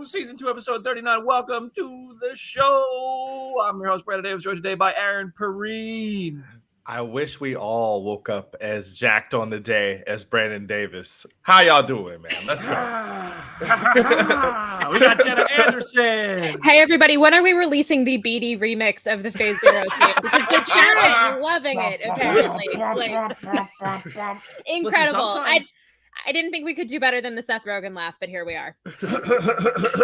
Season 2, Episode 39. Welcome to the show. I'm your host, Brandon Davis, joined today by Aaron Perrine. I wish we all woke up as jacked on the day as Brandon Davis. How y'all doing, man? Let's go. We got Jenna Anderson. Hey, everybody. When are we releasing the BD remix of the Phase Zero theme? Because the chat is loving it, apparently. Incredible. Listen, I didn't think we could do better than the Seth Rogen laugh, but here we are.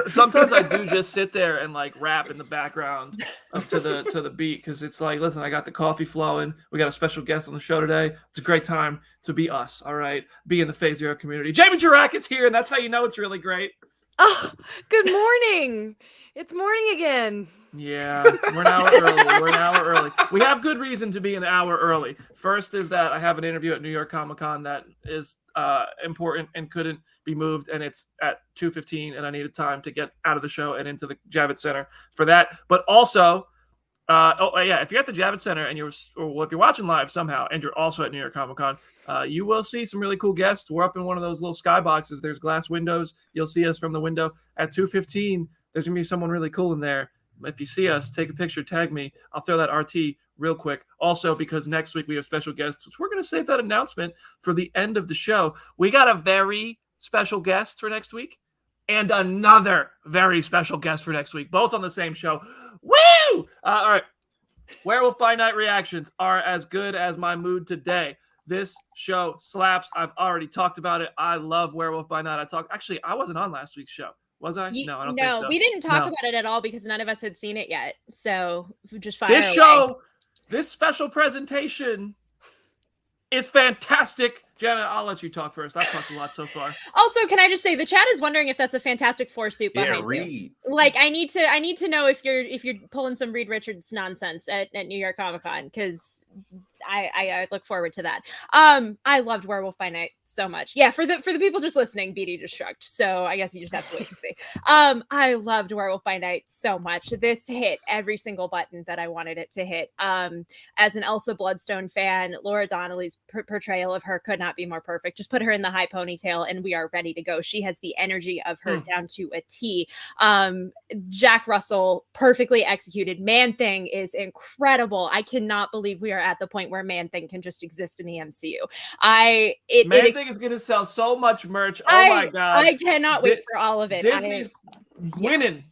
Sometimes I do just sit there and like rap in the background up to the beat because it's like, listen, I got the coffee flowing. We got a special guest on the show today. It's a great time to be us, all right? Be in the Phase Zero community. Jamie Jirak is here, and that's how you know it's really great. Oh, good morning. It's morning again. Yeah, we're an hour early. We have good reason to be an hour early. First is that I have an interview at New York Comic Con that is important and couldn't be moved, and it's at 2:15, and I needed time to get out of the show and into the Javits Center for that. But also, if you're at the Javits Center and if you're watching live somehow and you're also at New York Comic Con, you will see some really cool guests. We're up in one of those little skyboxes. There's glass windows. You'll see us from the window at 2:15. There's gonna be someone really cool in there. If you see us, take a picture, tag me. I'll throw that RT real quick. Also, because next week we have special guests, so we're going to save that announcement for the end of the show. We got a very special guest for next week and another very special guest for next week, both on the same show. Woo! All right. Werewolf by Night reactions are as good as my mood today. This show slaps. I've already talked about it. I love Werewolf by Night. Actually, I wasn't on last week's show. Was I? No, I don't think so. No, we didn't talk about it at all because none of us had seen it yet. So just fire this away. show, this special presentation is fantastic. Jenna, I'll let you talk first. I've talked a lot so far. Also, can I just say the chat is wondering if that's a Fantastic Four suit behind you. Like, I need to know if you're pulling some Reed Richards nonsense at New York Comic Con, because I look forward to that. I loved Werewolf by Night so much. Yeah, for the people just listening, BD just shrugged. So I guess you just have to wait and see. I loved Werewolf by Night so much. This hit every single button that I wanted it to hit. As an Elsa Bloodstone fan, Laura Donnelly's portrayal of her could not be more perfect. Just put her in the high ponytail and we are ready to go. She has the energy of her down to a T. Jack Russell, perfectly executed. Man-Thing is incredible. I cannot believe we are at the point where Man-Thing can just exist in the MCU. Man-Thing is going to sell so much merch. Oh my God. I cannot wait for all of it. Disney's winning.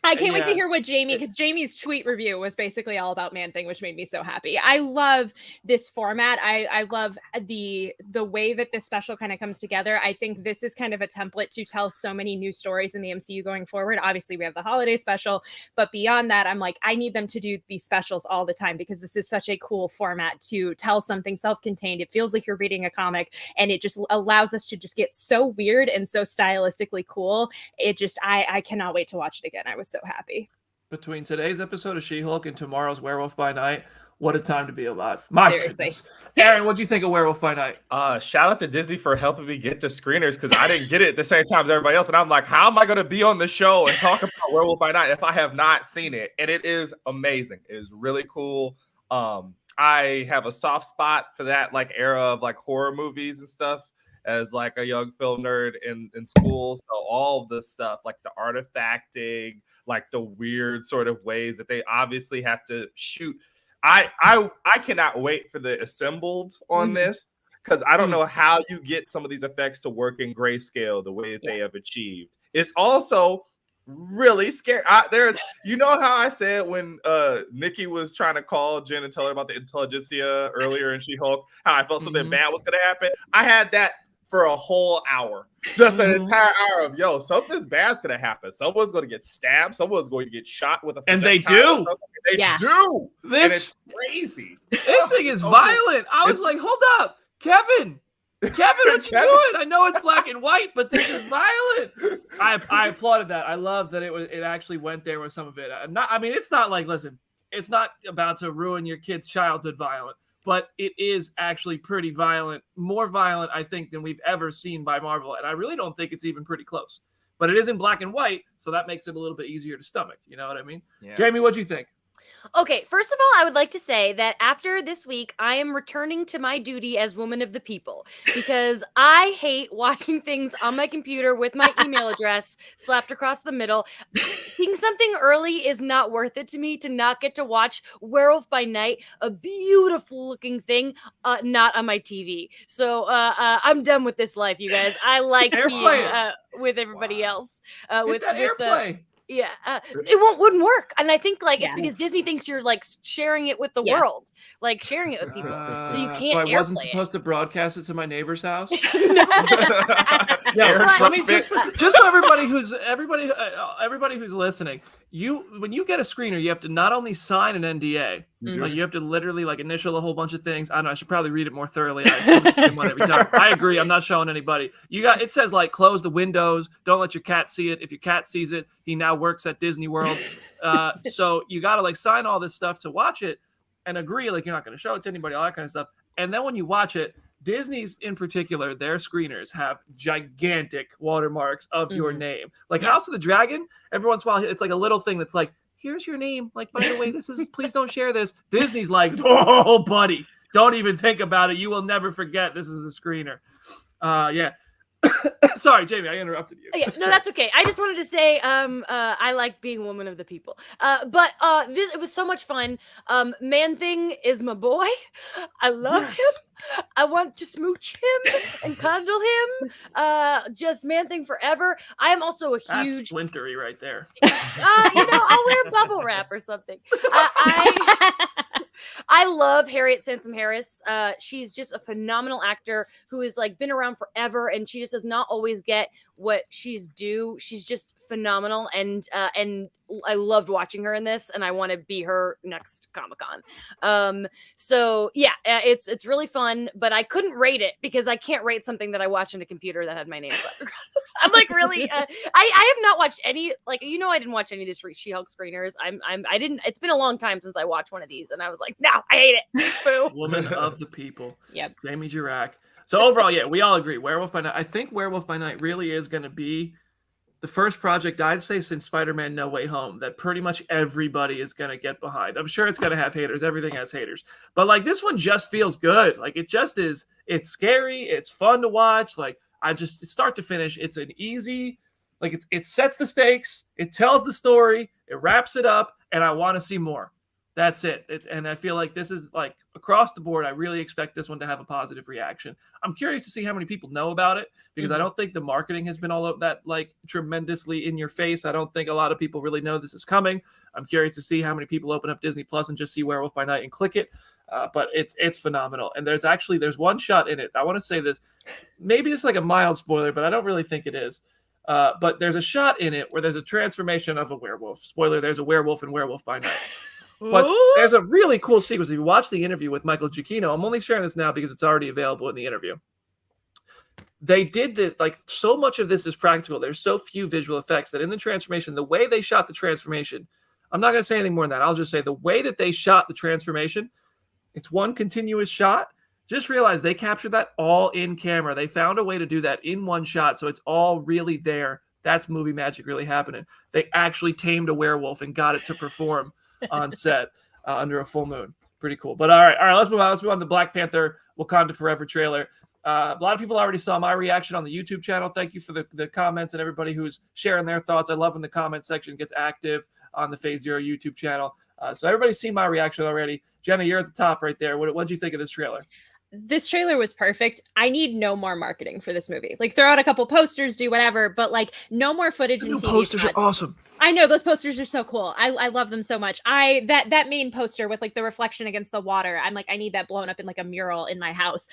I can't wait to hear what because Jamie's tweet review was basically all about Man-Thing, which made me so happy. I love this format. I love the way that this special kind of comes together. I think this is kind of a template to tell so many new stories in the MCU going forward. Obviously, we have the holiday special, but beyond that, I'm like, I need them to do these specials all the time because this is such a cool format to tell something self-contained. It feels like you're reading a comic, and it just allows us to just get so weird and so stylistically cool. I cannot wait to watch it again. I was so happy. Between today's episode of SheHulk and tomorrow's Werewolf by Night, what a time to be alive. My goodness. Aaron, what'd you think of Werewolf by Night? Shout out to Disney for helping me get the screeners because I didn't get it at the same time as everybody else. And I'm like, how am I going to be on the show and talk about Werewolf by Night if I have not seen it? And it is amazing. It is really cool. I have a soft spot for that like era of like horror movies and stuff as like a young film nerd in school. So all of this stuff, like the artifacting, like the weird sort of ways that they obviously have to shoot. I cannot wait for the assembled on this because I don't know how you get some of these effects to work in grayscale the way that they have achieved. It's also really scary. You know how I said when Nikki was trying to call Jen and tell her about the intelligentsia earlier in She-Hulk, how I felt something bad was going to happen? I had that for a whole hour. Just an entire hour of, something bad's going to happen. Someone's going to get stabbed. Someone's going to get shot with a And they do. They do. This and it's crazy. This thing is violent. I was like, hold up. Kevin, Kevin, what you doing? I know it's black and white, but this is violent. I applauded that. I love that it actually went there with some of it. It's not like, listen, it's not about to ruin your kid's childhood violent, but it is actually pretty violent, more violent, I think, than we've ever seen by Marvel. And I really don't think it's even pretty close. But it is in black and white, so that makes it a little bit easier to stomach. You know what I mean? Yeah. Jamie, what'd you think? Okay, first of all, I would like to say that after this week, I am returning to my duty as woman of the people because I hate watching things on my computer with my email address slapped across the middle. Seeing something early is not worth it to me to not get to watch Werewolf by Night, a beautiful looking thing, not on my TV. So I'm done with this life, you guys. I like being with everybody else. With that airplay. Yeah, it wouldn't work, and I think it's because Disney thinks you're sharing it with the world, sharing it with people, so you can't. So I wasn't supposed to broadcast it to my neighbor's house. Just so everybody who's listening, when you get a screener, you have to not only sign an NDA, you have to literally initial a whole bunch of things. I don't know, I should probably read it more thoroughly. I skim one every time. I agree. I'm not showing anybody. It says close the windows. Don't let your cat see it. If your cat sees it, he now works at Disney World. So you got to sign all this stuff to watch it and agree you're not going to show it to anybody, all that kind of stuff. And then when you watch it, Disney's in particular, their screeners have gigantic watermarks of your name. House of the Dragon, every once in a while, it's a little thing that's here's your name. By the way, this is, please don't share this. Disney's oh, buddy, don't even think about it. You will never forget this is a screener. Yeah. Sorry, Jamie, I interrupted you. Yeah, no, that's okay. I just wanted to say I like being a woman of the people. But it was so much fun. Man-Thing is my boy. I love him. I want to smooch him and cuddle him. Just Man-Thing forever. I am also a huge... That's splintery right there. I'll wear bubble wrap or something. I love Harriet Sansom Harris. She's just a phenomenal actor who has been around forever, and she just does not always get what she's due. She's just phenomenal, and I loved watching her in this, and I want to be her next Comic-Con. So yeah, it's really fun, but I couldn't rate it because I can't rate something that I watched on a computer that had my name. I'm really, I have not watched any, I didn't watch any of these SheHulk screeners. I didn't, it's been a long time since I watched one of these, and I was no, I hate it. Boo. Woman of the people. Yep. Jamie Jirac. So overall, yeah, we all agree. Werewolf by Night. I think Werewolf by Night really is going to be the first project, I'd say, since Spider-Man No Way Home that pretty much everybody is going to get behind. I'm sure it's going to have haters. Everything has haters. But this one just feels good. It just is. It's scary. It's fun to watch. It's start to finish. It's an easy, it sets the stakes. It tells the story. It wraps it up. And I want to see more. That's it. And I feel this is across the board. I really expect this one to have a positive reaction. I'm curious to see how many people know about it because I don't think the marketing has been all of that tremendously in your face. I don't think a lot of people really know this is coming. I'm curious to see how many people open up Disney Plus and just see Werewolf by Night and click it. But it's phenomenal. And there's one shot in it. I want to say this. Maybe it's a mild spoiler, but I don't really think it is. But there's a shot in it where there's a transformation of a werewolf. Spoiler, there's a werewolf in Werewolf by Night. But there's a really cool sequence. If you watch the interview with Michael Giacchino, I'm only sharing this now because it's already available in the interview. They did this, so much of this is practical. There's so few visual effects that in the transformation, the way they shot the transformation, I'm not going to say anything more than that. I'll just say the way that they shot the transformation, it's one continuous shot. Just realize they captured that all in camera. They found a way to do that in one shot, so it's all really there. That's movie magic really happening. They actually tamed a werewolf and got it to perform on set under a full moon. Pretty cool. But all right, let's move on. Let's move on to the Black Panther Wakanda Forever trailer. A lot of people already saw my reaction on the YouTube channel. Thank you for the comments and everybody who's sharing their thoughts. I love when the comment section gets active on the Phase Zero YouTube channel. So everybody's seen my reaction already. Jenna, you're at the top right there. What did you think of this trailer? This trailer was perfect. I need no more marketing for this movie. Throw out a couple posters, do whatever, but no more footage and TV posters spots. Are awesome. I know those posters are so cool. I love them so much. That main poster with the reflection against the water. I'm I need that blown up in a mural in my house.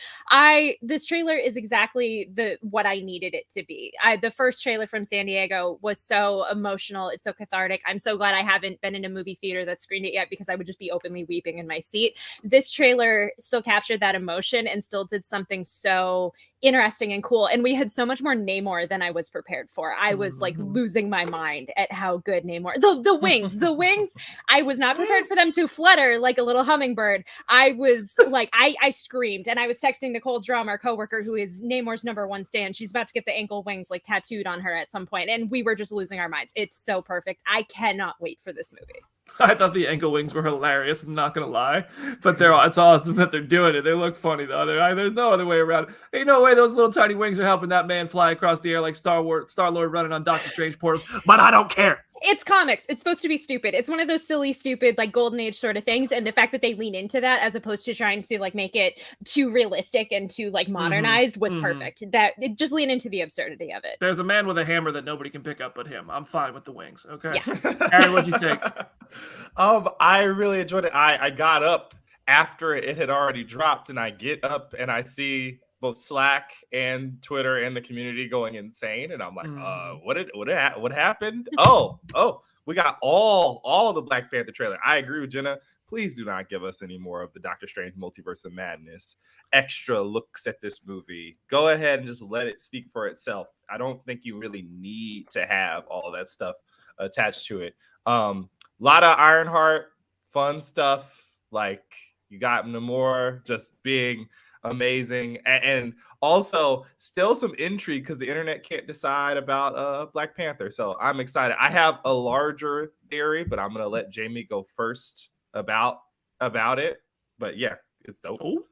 This trailer is exactly what I needed it to be. The first trailer from San Diego was so emotional. It's so cathartic. I'm so glad I haven't been in a movie theater that screened it yet because I would just be openly weeping in my seat. This trailer still captured that emotion. emotion and still did something so interesting and cool. And we had so much more Namor than I was prepared for. I was like losing my mind at how good Namor. The wings. I was not prepared for them to flutter like a little hummingbird. I was like, I screamed, and I was texting Nicole Drum, our coworker, who is Namor's #1 stan. She's about to get the ankle wings like tattooed on her at some point, and we were just losing our minds. It's so perfect. I cannot wait for this movie. I thought the ankle wings were hilarious. I'm not gonna lie, but it's awesome that they're doing it. They look funny though. There's no other way around it. Ain't no way those little tiny wings are helping that man fly across the air like Star-Lord running on Doctor Strange portals. But I don't care. It's comics. It's supposed to be stupid. It's one of those silly, stupid, like golden age sort of things. And the fact that they lean into that as opposed to trying to like make it too realistic and too like modernized was perfect. That it just lean into the absurdity of it. There's a man with a hammer that nobody can pick up but him. I'm fine with the wings. Okay. Yeah. Aaron, what'd you think? I really enjoyed it. I got up after it had already dropped, and I get up and I see both Slack and Twitter and the community going insane, and I'm like, what happened? Oh, we got all the Black Panther trailer. I agree with Jenna. Please do not give us any more of the Doctor Strange Multiverse of Madness extra looks at this movie. Go ahead and just let it speak for itself. I don't think you really need to have all of that stuff attached to it. A lot of Ironheart, fun stuff. Like you got Namor just being amazing, and also still some intrigue because the internet can't decide about Black Panther. So I'm excited. I have a larger theory, but I'm gonna let Jamie go first about it. But yeah, it's dope. Oh,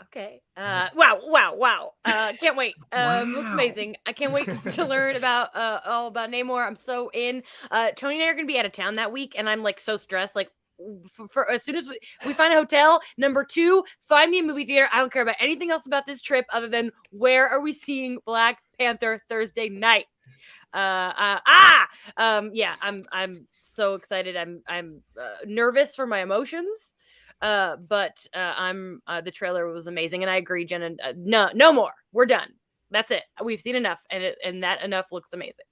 okay. Wow. Can't wait. Looks amazing. I can't wait to learn about all about Namor. I'm so in. Tony and I are gonna be out of town that week, and I'm like so stressed. Like for as soon as we find a hotel, number 2, find me a movie theater. I don't care about anything else about this trip other than where are we seeing Black Panther Thursday night. Yeah, I'm so excited. I'm nervous for my emotions. But the trailer was amazing, and I agree, Jenna. No more. We're done. That's it. We've seen enough, and that enough looks amazing.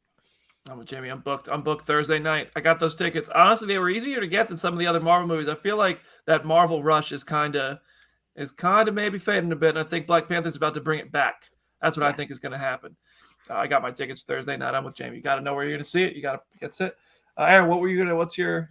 I'm with Jamie. I'm booked Thursday night. I got those tickets. Honestly, they were easier to get than some of the other Marvel movies. I feel like that Marvel rush is kind of maybe fading a bit, and I think Black Panther's about to bring it back. That's what I think is going to happen. I got my tickets Thursday night. I'm with Jamie. You got to know where you're going to see it. You got to get it. Aaron, what's your...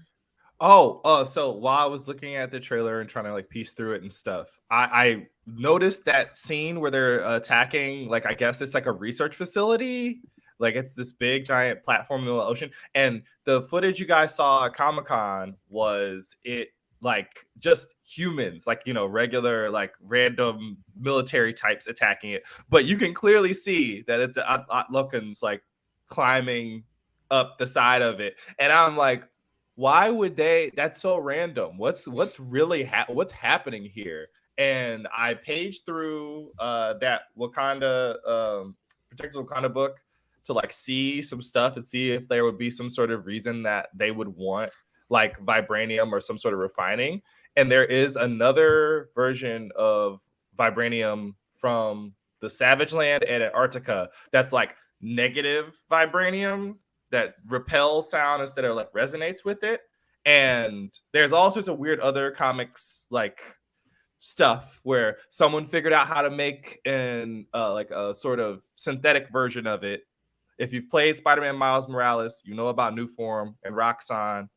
So while I was looking at the trailer and trying to like piece through it and stuff, I noticed that scene where they're attacking, like, I guess it's like a research facility. Like it's this big giant platform in the ocean. And the footage you guys saw at Comic-Con was it like just humans, like, you know, regular, like random military types attacking it. But you can clearly see that it's Atlokans like climbing up the side of it. And I'm like, why would they? That's so random. What's really what's happening here? And I paged through that Wakanda Protect Wakanda book to like see some stuff and see if there would be some sort of reason that they would want like vibranium or some sort of refining. And there is another version of vibranium from the Savage Land and Antarctica that's like negative vibranium that repels sound instead of like resonates with it. And there's all sorts of weird other comics like stuff where someone figured out how to make like a sort of synthetic version of it. If you've played Spider-Man Miles Morales, you know about Newform and Roxxon.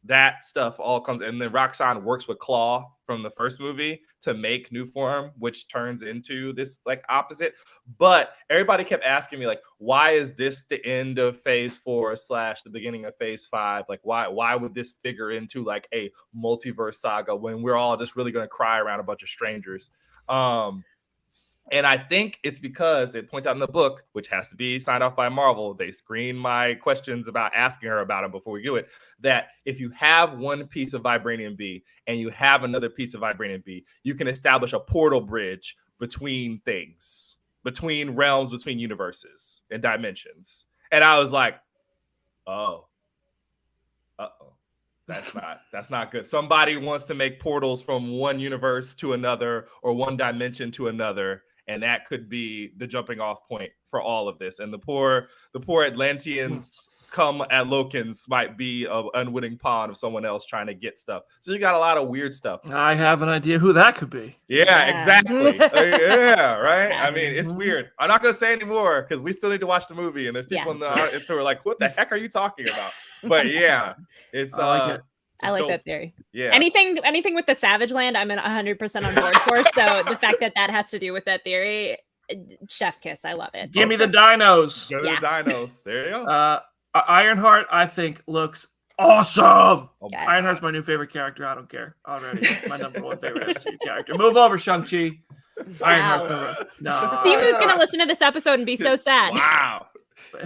That stuff all comes, and then Roxxon works with Claw from the first movie to make Newform, which turns into this like opposite. But everybody kept asking me like, why is this the end of Phase 4 / the beginning of Phase 5? Like, why would this figure into like a multiverse saga when we're all just really gonna cry around a bunch of strangers? And I think it's because it points out in the book, which has to be signed off by Marvel, they screen my questions about asking her about them before we do it, that if you have one piece of Vibranium B and you have another piece of Vibranium B, you can establish a portal bridge between things, between realms, between universes and dimensions. And I was like, uh-oh. That's not good. Somebody wants to make portals from one universe to another or one dimension to another. And that could be the jumping off point for all of this. And the poor Atlanteans come at Lokins might be an unwitting pawn of someone else trying to get stuff. So you got a lot of weird stuff. I have an idea who that could be. Yeah. Exactly. Yeah, right? I mean, it's weird. I'm not going to say anymore because we still need to watch the movie. And there's people in the audience who are like, what the heck are you talking about? But yeah, it's... I like it. I like that theory. Yeah. Anything with the Savage Land, I'm 100% on board for. So the fact that has to do with that theory, chef's kiss. I love it. Give me the dinos. Give me the dinos. There you go. Ironheart, I think, looks awesome. Yes. Ironheart's my new favorite character. I don't care already. My number one favorite MCU character. Move over, Shang-Chi. Ironheart's number. No. Simu's going to listen to this episode and be so sad. Wow.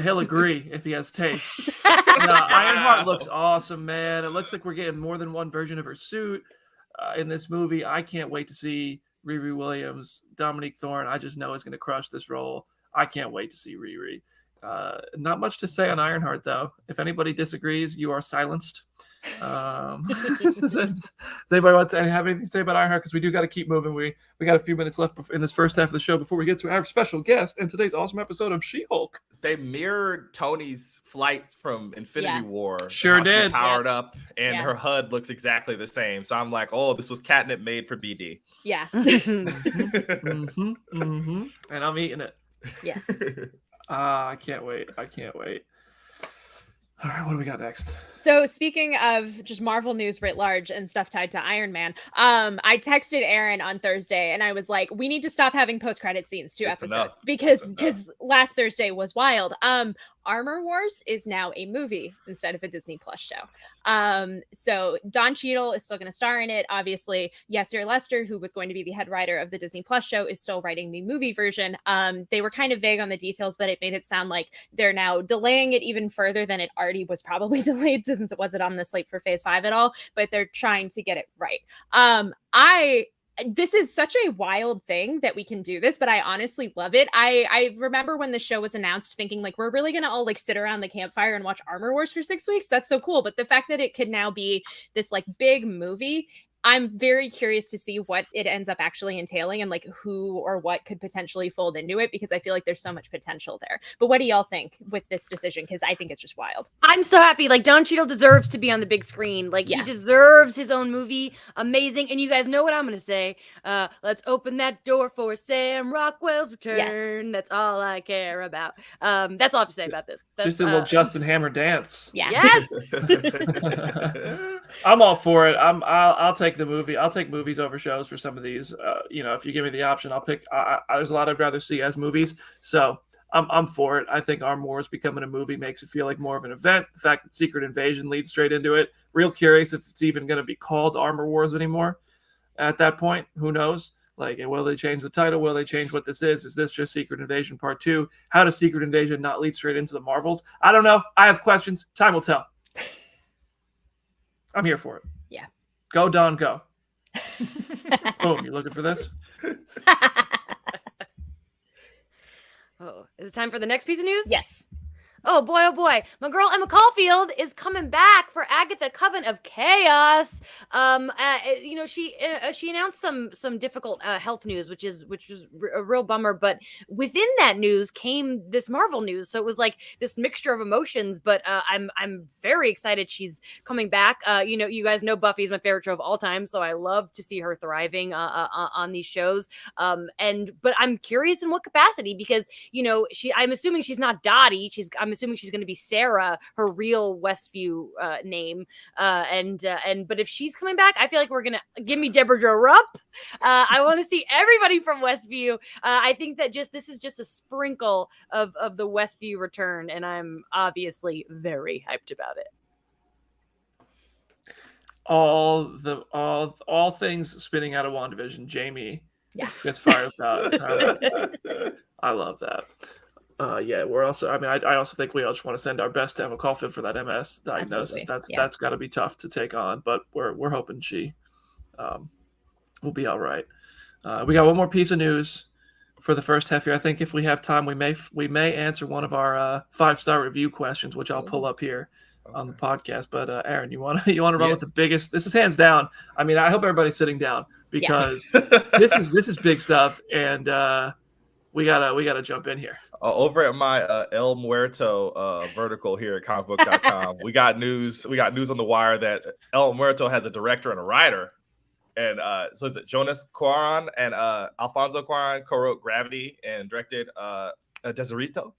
He'll agree if he has taste. Ironheart looks awesome, man. It looks like we're getting more than one version of her suit in this movie. I can't wait to see Riri Williams. Dominique Thorne, I just know is going to crush this role. I can't wait to see Riri. Not much to say on Ironheart, though. If anybody disagrees, you are silenced. Does anybody want to have anything to say about Ironheart? Because we do got to keep moving. We got a few minutes left in this first half of the show before we get to our special guest and today's awesome episode of She-Hulk. They mirrored Tony's flight from Infinity War. Sure did. Powered up, and her HUD looks exactly the same. So I'm like, oh, this was catnip made for BD. Yeah. And I'm eating it. Yes. I can't wait. All right, what do we got next? So speaking of just Marvel news writ large and stuff tied to Iron Man, I texted Aaron on Thursday and I was like, we need to stop having post-credit scenes episodes because last Thursday was wild. Armor Wars is now a movie instead of a Disney Plus show. So Don Cheadle is still going to star in it. Obviously, Yasser Lester, who was going to be the head writer of the Disney Plus show, is still writing the movie version. They were kind of vague on the details, but it made it sound like they're now delaying it even further than it already was probably delayed since it wasn't on the slate for Phase 5 at all, but they're trying to get it right. This is such a wild thing that we can do this, but I honestly love it. I remember when the show was announced thinking like, we're really going to all like sit around the campfire and watch Armor Wars for 6 weeks. That's so cool. But the fact that it could now be this like big movie, I'm very curious to see what it ends up actually entailing and like who or what could potentially fold into it, because I feel like there's so much potential there. But what do y'all think with this decision? Because I think it's just wild. I'm so happy. Like Don Cheadle deserves to be on the big screen. Like he deserves his own movie. Amazing. And you guys know what I'm going to say. Let's open that door for Sam Rockwell's return. Yes. That's all I care about. That's all I have to say about this. That's, just a little Justin Hammer dance. Yeah. Yes. I'm all for it. I'll take the movie. I'll take movies over shows for some of these. If you give me the option, I'll pick. There's a lot I'd rather see as movies. So I'm for it. I think Armor Wars becoming a movie makes it feel like more of an event. The fact that Secret Invasion leads straight into it. Real curious if it's even going to be called Armor Wars anymore. At that point, who knows? Like, will they change the title? Will they change what this is? Is this just Secret Invasion Part 2? How does Secret Invasion not lead straight into the Marvels? I don't know. I have questions. Time will tell. I'm here for it. Yeah. Go, Don, go. Boom. You looking for this? Oh, is it time for the next piece of news? Yes. Oh boy. My girl Emma Caulfield is coming back for Agatha Coven of Chaos. She announced some difficult health news, which was a real bummer. But within that news came this Marvel news, so it was like this mixture of emotions. But I'm very excited she's coming back. You guys know Buffy is my favorite show of all time, so I love to see her thriving on these shows. But I'm curious in what capacity, because I'm assuming she's not Dottie. I'm assuming she's going to be Sarah, her real Westview name. But if she's coming back, I feel like we're going to give me Deborah Jo Rupp. I want to see everybody from Westview. I think that this is just a sprinkle of the Westview return, and I'm obviously very hyped about it. All things spinning out of WandaVision, Jamie gets fired about. I love that. We're also. I also think we all just want to send our best to Emma Caulfield for that MS diagnosis. Absolutely. That's got to be tough to take on, but we're hoping she will be all right. We got one more piece of news for the first half here. I think if we have time, we may answer one of our 5-star review questions, which I'll pull up here on the podcast. But Aaron, you want to run with the biggest? This is hands down. I hope everybody's sitting down because this is big stuff, and we gotta jump in here. Over at my El Muerto vertical here at comicbook.com, we got news on the wire that El Muerto has a director and a writer. And so is it Jonas Cuarón and Alfonso Cuarón co-wrote Gravity and directed Deserto.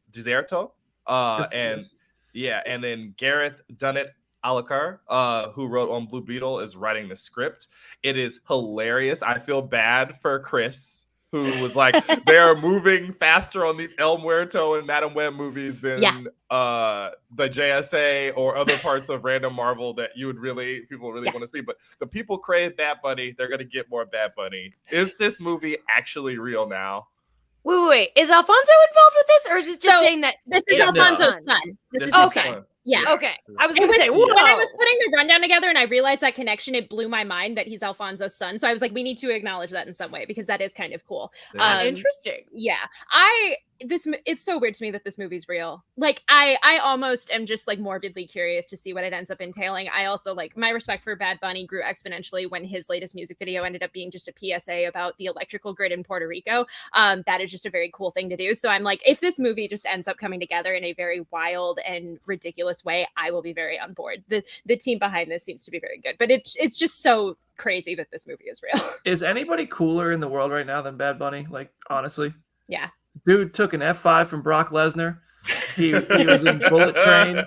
And then Gareth Dunnett Alakar, who wrote on Blue Beetle, is writing the script. It is hilarious. I feel bad for Chris, who was like, they are moving faster on these El Muerto and Madam Web movies than the JSA or other parts of random Marvel that people really want to see. But the people crave Bad Bunny. They're going to get more Bad Bunny. Is this movie actually real now? Wait. Is Alfonso involved with this, or is this just saying that this is Alfonso's son? This is his son. Yeah. Okay. I was going to say, when I was putting the rundown together and I realized that connection, it blew my mind that he's Alfonso's son. So I was like, we need to acknowledge that in some way because that is kind of cool. Interesting. Yeah. It's so weird to me that this movie's real. Like, I almost am just like morbidly curious to see what it ends up entailing. I also like my respect for Bad Bunny grew exponentially when his latest music video ended up being just a PSA about the electrical grid in Puerto Rico. That is just a very cool thing to do. So I'm like, if this movie just ends up coming together in a very wild and ridiculous way, I will be very on board. The team behind this seems to be very good, but it's just so crazy that this movie is real. Is anybody cooler in the world right now than Bad Bunny? Like, honestly. Yeah. Dude took an F5 from Brock Lesnar. He was in Bullet Train.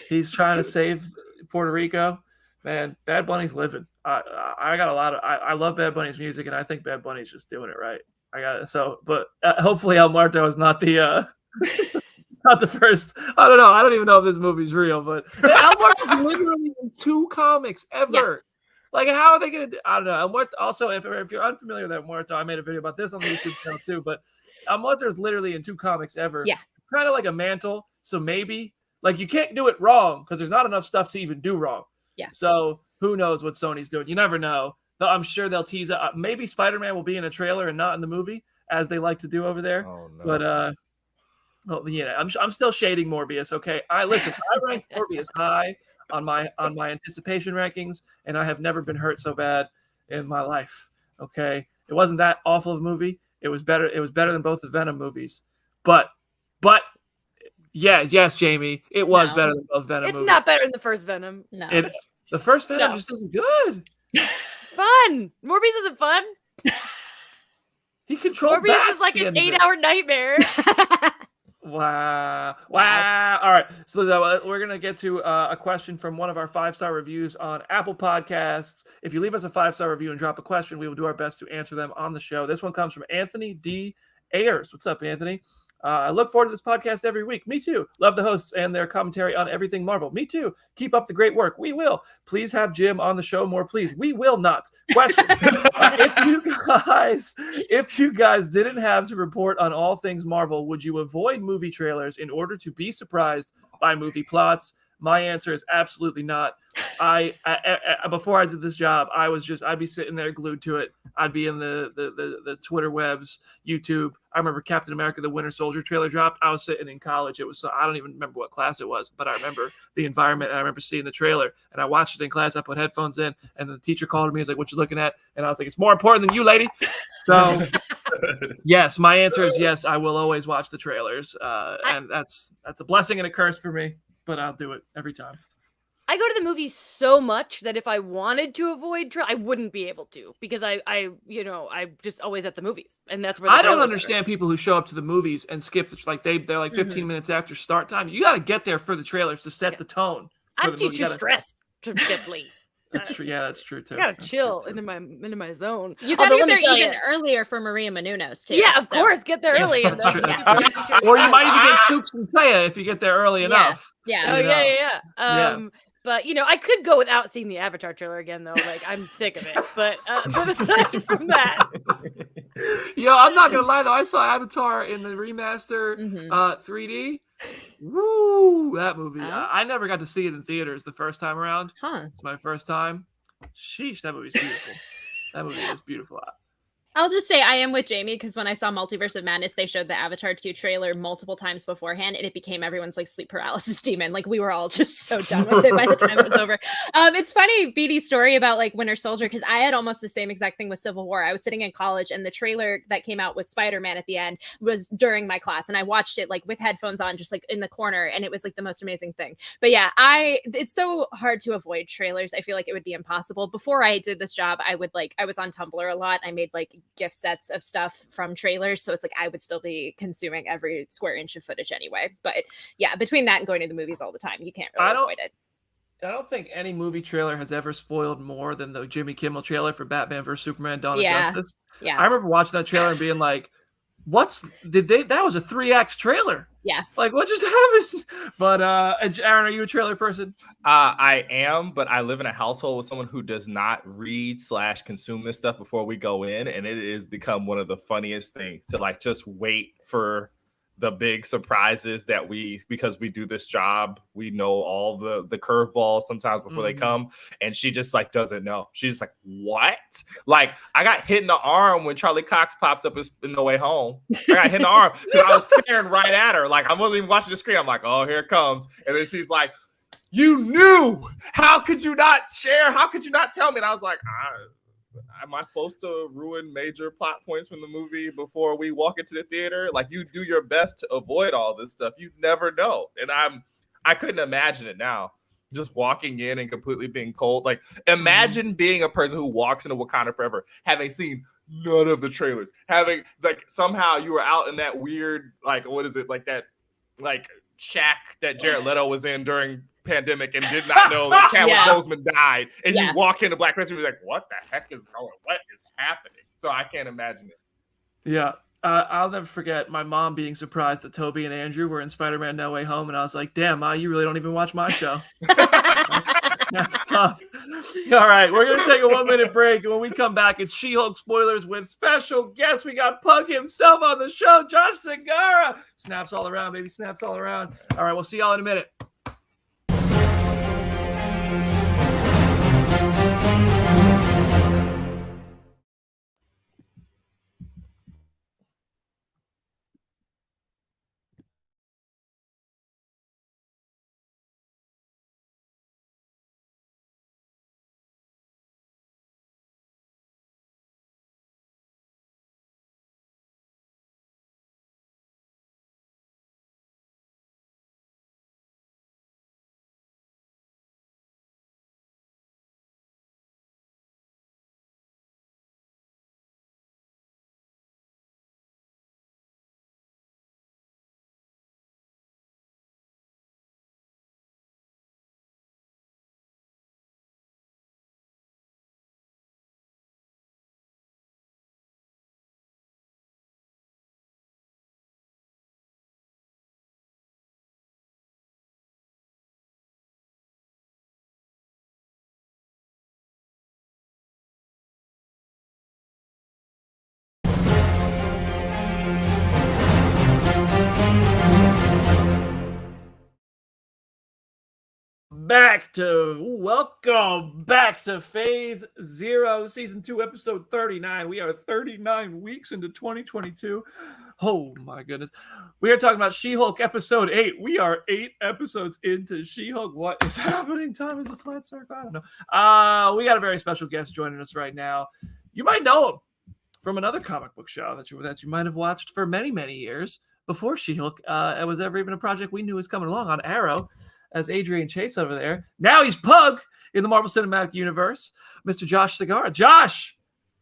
He's trying to save Puerto Rico. Man, Bad Bunny's living. I got a lot of. I love Bad Bunny's music, and I think Bad Bunny's just doing it right. But hopefully El Muerto is not the not the first. I don't know. I don't even know if this movie's real, but El Muerto's literally in 2 comics ever. Yeah. Like, how are they gonna? I don't know. El Muerto, also, if you're unfamiliar with El Muerto, I made a video about this on the YouTube channel too, but. El Muerto is literally in 2 comics ever. Yeah. Kind of like a mantle. So maybe, like, you can't do it wrong because there's not enough stuff to even do wrong. Yeah. So who knows what Sony's doing? You never know. I'm sure they'll tease it. Maybe Spider-Man will be in a trailer and not in the movie, as they like to do over there. Oh, no. But I'm still shading Morbius. Okay. I rank Morbius high on my anticipation rankings, and I have never been hurt so bad in my life. Okay. It wasn't that awful of a movie. It was better. It was better than both the Venom movies, but yes, Jamie, it was better than both Venom. It's not better than the first Venom. No, the first Venom just isn't good. Fun. Morbius isn't fun. He controlled. Morbius is like an 8-hour nightmare. Wow. All right. So we're going to get to a question from one of our 5-star reviews on Apple Podcasts. If you leave us a 5-star review and drop a question, we will do our best to answer them on the show. This one comes from Anthony D. Ayers. What's up, Anthony? I look forward to this podcast every week. Me too. Love the hosts and their commentary on everything Marvel. Me too. Keep up the great work. We will. Please have Jim on the show more, please. We will not. Question. If you guys didn't have to report on all things Marvel, would you avoid movie trailers in order to be surprised by movie plots? My answer is absolutely not. I before I did this job, I'd be sitting there glued to it. I'd be in the Twitter webs, YouTube. I remember Captain America: The Winter Soldier trailer dropped. I was sitting in college. I don't even remember what class it was, but I remember the environment. And I remember seeing the trailer, and I watched it in class. I put headphones in, and the teacher called me. He's like, "What you looking at?" And I was like, "It's more important than you, lady." So, yes, my answer is yes. I will always watch the trailers, and that's a blessing and a curse for me. But I'll do it every time. I go to the movies so much that if I wanted to avoid I wouldn't be able to because I'm just always at the movies, and that's where I don't understand people who show up to the movies and skip they're like 15 minutes after start time. You got to get there for the trailers to set the tone. I'm too stressed to get late. That's true. Yeah, that's true too. I gotta chill into my zone. You gotta get there even earlier for Maria Menounos too. Yeah, of course, get there early. That's true. Or you might even get Soups and Taya if you get there early enough. Yeah. Oh yeah. But I could go without seeing the Avatar trailer again, though. Like, I'm sick of it. But aside from that, I'm not gonna lie though. I saw Avatar in the remaster 3D. Woo! That movie. I never got to see it in theaters the first time around. It's my first time. Sheesh, that movie's beautiful. That movie is beautiful. I'll just say I am with Jamie because when I saw Multiverse of Madness, they showed the Avatar 2 trailer multiple times beforehand, and it became everyone's like sleep paralysis demon. Like we were all just so done with it by the time it was over. It's funny, BD's story about like Winter Soldier, because I had almost the same exact thing with Civil War. I was sitting in college, and the trailer that came out with Spider-Man at the end was during my class, and I watched it like with headphones on, just like in the corner, and it was like the most amazing thing. But yeah, it's so hard to avoid trailers. I feel like it would be impossible. Before I did this job, I was on Tumblr a lot. I made like gift sets of stuff from trailers, so it's like I would still be consuming every square inch of footage anyway. But yeah, between that and going to the movies all the time, you can't really avoid it. I don't think any movie trailer has ever spoiled more than the Jimmy Kimmel trailer for Batman vs Superman: Dawn of Justice. Yeah, I remember watching that trailer and being like, that was a 3-act trailer. Yeah. Like, what just happened? But Aaron, are you a trailer person? I am, but I live in a household with someone who does not read/consume this stuff before we go in, and it has become one of the funniest things to like just wait for the big surprises that because we do this job, we know all the curveballs sometimes before they come, and she just like doesn't know. She's just like, what? Like, I got hit in the arm when Charlie Cox popped up in No Way Home. I got hit in the arm, so I was staring right at her. Like, I wasn't even watching the screen. I'm like, oh, here it comes. And then she's like, you knew. How could you not share? How could you not tell me? And I was like, am I supposed to ruin major plot points from the movie before we walk into the theater? Like, you do your best to avoid all this stuff. You never know. And I couldn't imagine it now. Just walking in and completely being cold. Like, imagine being a person who walks into Wakanda Forever, having seen none of the trailers, having like somehow you were out in that weird, like, what is it? Like that, like shack that Jared Leto was in during pandemic and did not know that Chadwick Boseman died, and you walk into Black Panther and you're like, what the heck is going? What is happening? So I can't imagine it. Yeah. I'll never forget my mom being surprised that Toby and Andrew were in Spider-Man No Way Home, and I was like, damn, Ma, you really don't even watch my show. That's tough. All right, we're going to take a 1-minute break, and when we come back, it's She-Hulk spoilers with special guest. We got Pug himself on the show, Josh Segarra. Snaps all around, baby, snaps all around. All right, we'll see y'all in a minute. Welcome back to Phase Zero, Season 2, Episode 39. We are 39 weeks into 2022. Oh my goodness. We are talking about She-Hulk Episode 8. We are 8 episodes into She-Hulk. What is happening? Time is a flat circle. I don't know. We got a very special guest joining us right now. You might know him from another comic book show that you might have watched for many, many years before She-Hulk. It was ever even a project we knew was coming along on Arrow. As Adrian Chase over there. Now he's Pug in the Marvel Cinematic Universe, Mr. Josh Segarra. Josh,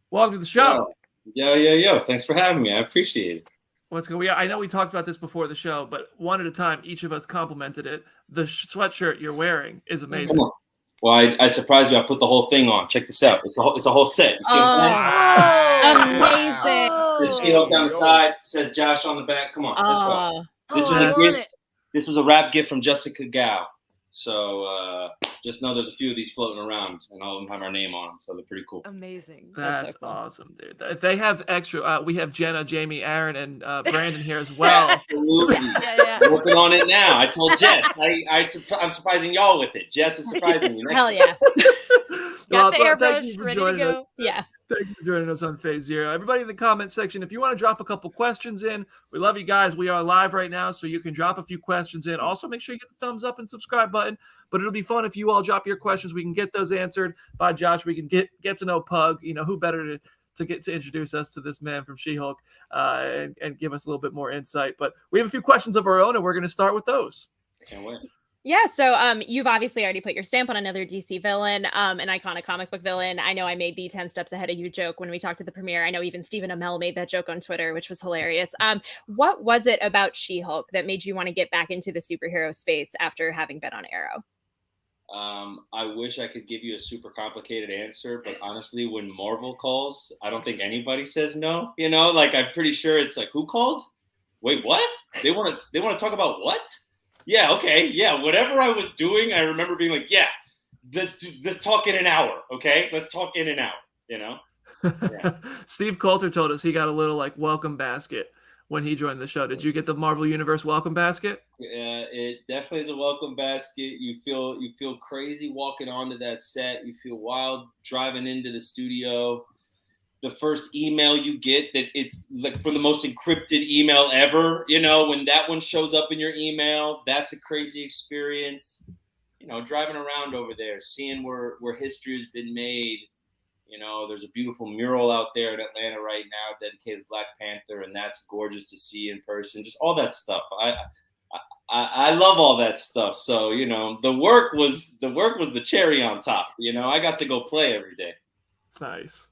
welcome to the show. Yo. Thanks for having me. I appreciate it. What's going on? I know we talked about this before the show, but one at a time, each of us complimented it. The sweatshirt you're wearing is amazing. Well, I surprised you. I put the whole thing on. Check this out. It's a whole set. You see what I'm saying? Amazing. There's She-Hulk down the side. Says Josh on the back. Come on. Let's go. This was a gift. This was a wrap gift from Jessica Gao. So just know there's a few of these floating around, and all of them have our name on them, so they're pretty cool. Amazing. That's so cool. Awesome, dude. If they have extra, we have Jenna, Jamie, Aaron, and Brandon here as well. Absolutely. We're working on it now. I told Jess. I'm surprising y'all with it. Jess is surprising me. Hell yeah. Got the thank airbrush you for ready to joining us. go. Yeah. Thank you for joining us on Phase Zero. Everybody in the comment section, if you want to drop a couple questions in, we love you guys. We are live right now, so you can drop a few questions in. Also, make sure you get the thumbs up and subscribe button. But it'll be fun if you all drop your questions. We can get those answered by Josh. We can get to know Pug. You know, who better to get to introduce us to this man from She-Hulk and give us a little bit more insight. But we have a few questions of our own, and we're going to start with those. Can't wait. Yeah, so you've obviously already put your stamp on another DC villain, an iconic comic book villain. I know I made the 10 steps ahead of you joke when we talked to the premiere. I know even Stephen Amell made that joke on Twitter, which was hilarious. What was it about She-Hulk that made you want to get back into the superhero space after having been on Arrow? I wish I could give you a super complicated answer, but honestly, when Marvel calls, I don't think anybody says no. You know, like I'm pretty sure it's like, who called? Wait, what? They want to talk about what? Yeah, okay, yeah. Whatever I was doing, I remember being like, yeah, let's talk in an hour, okay? Let's talk in an hour. You know. Yeah. Steve Coulter told us he got a little like welcome basket when he joined the show. Did you get the Marvel Universe welcome basket? Yeah, it definitely is a welcome basket. You feel crazy walking onto that set. You feel wild driving into the studio. The first email you get that it's like from the most encrypted email ever, you know, when that one shows up in your email, that's a crazy experience. You know, driving around over there, seeing where history has been made. You know, there's a beautiful mural out there in Atlanta right now dedicated to Black Panther, and that's gorgeous to see in person. Just all that stuff. I love all that stuff. So, you know, the work was the cherry on top. You know, I got to go play every day. Nice.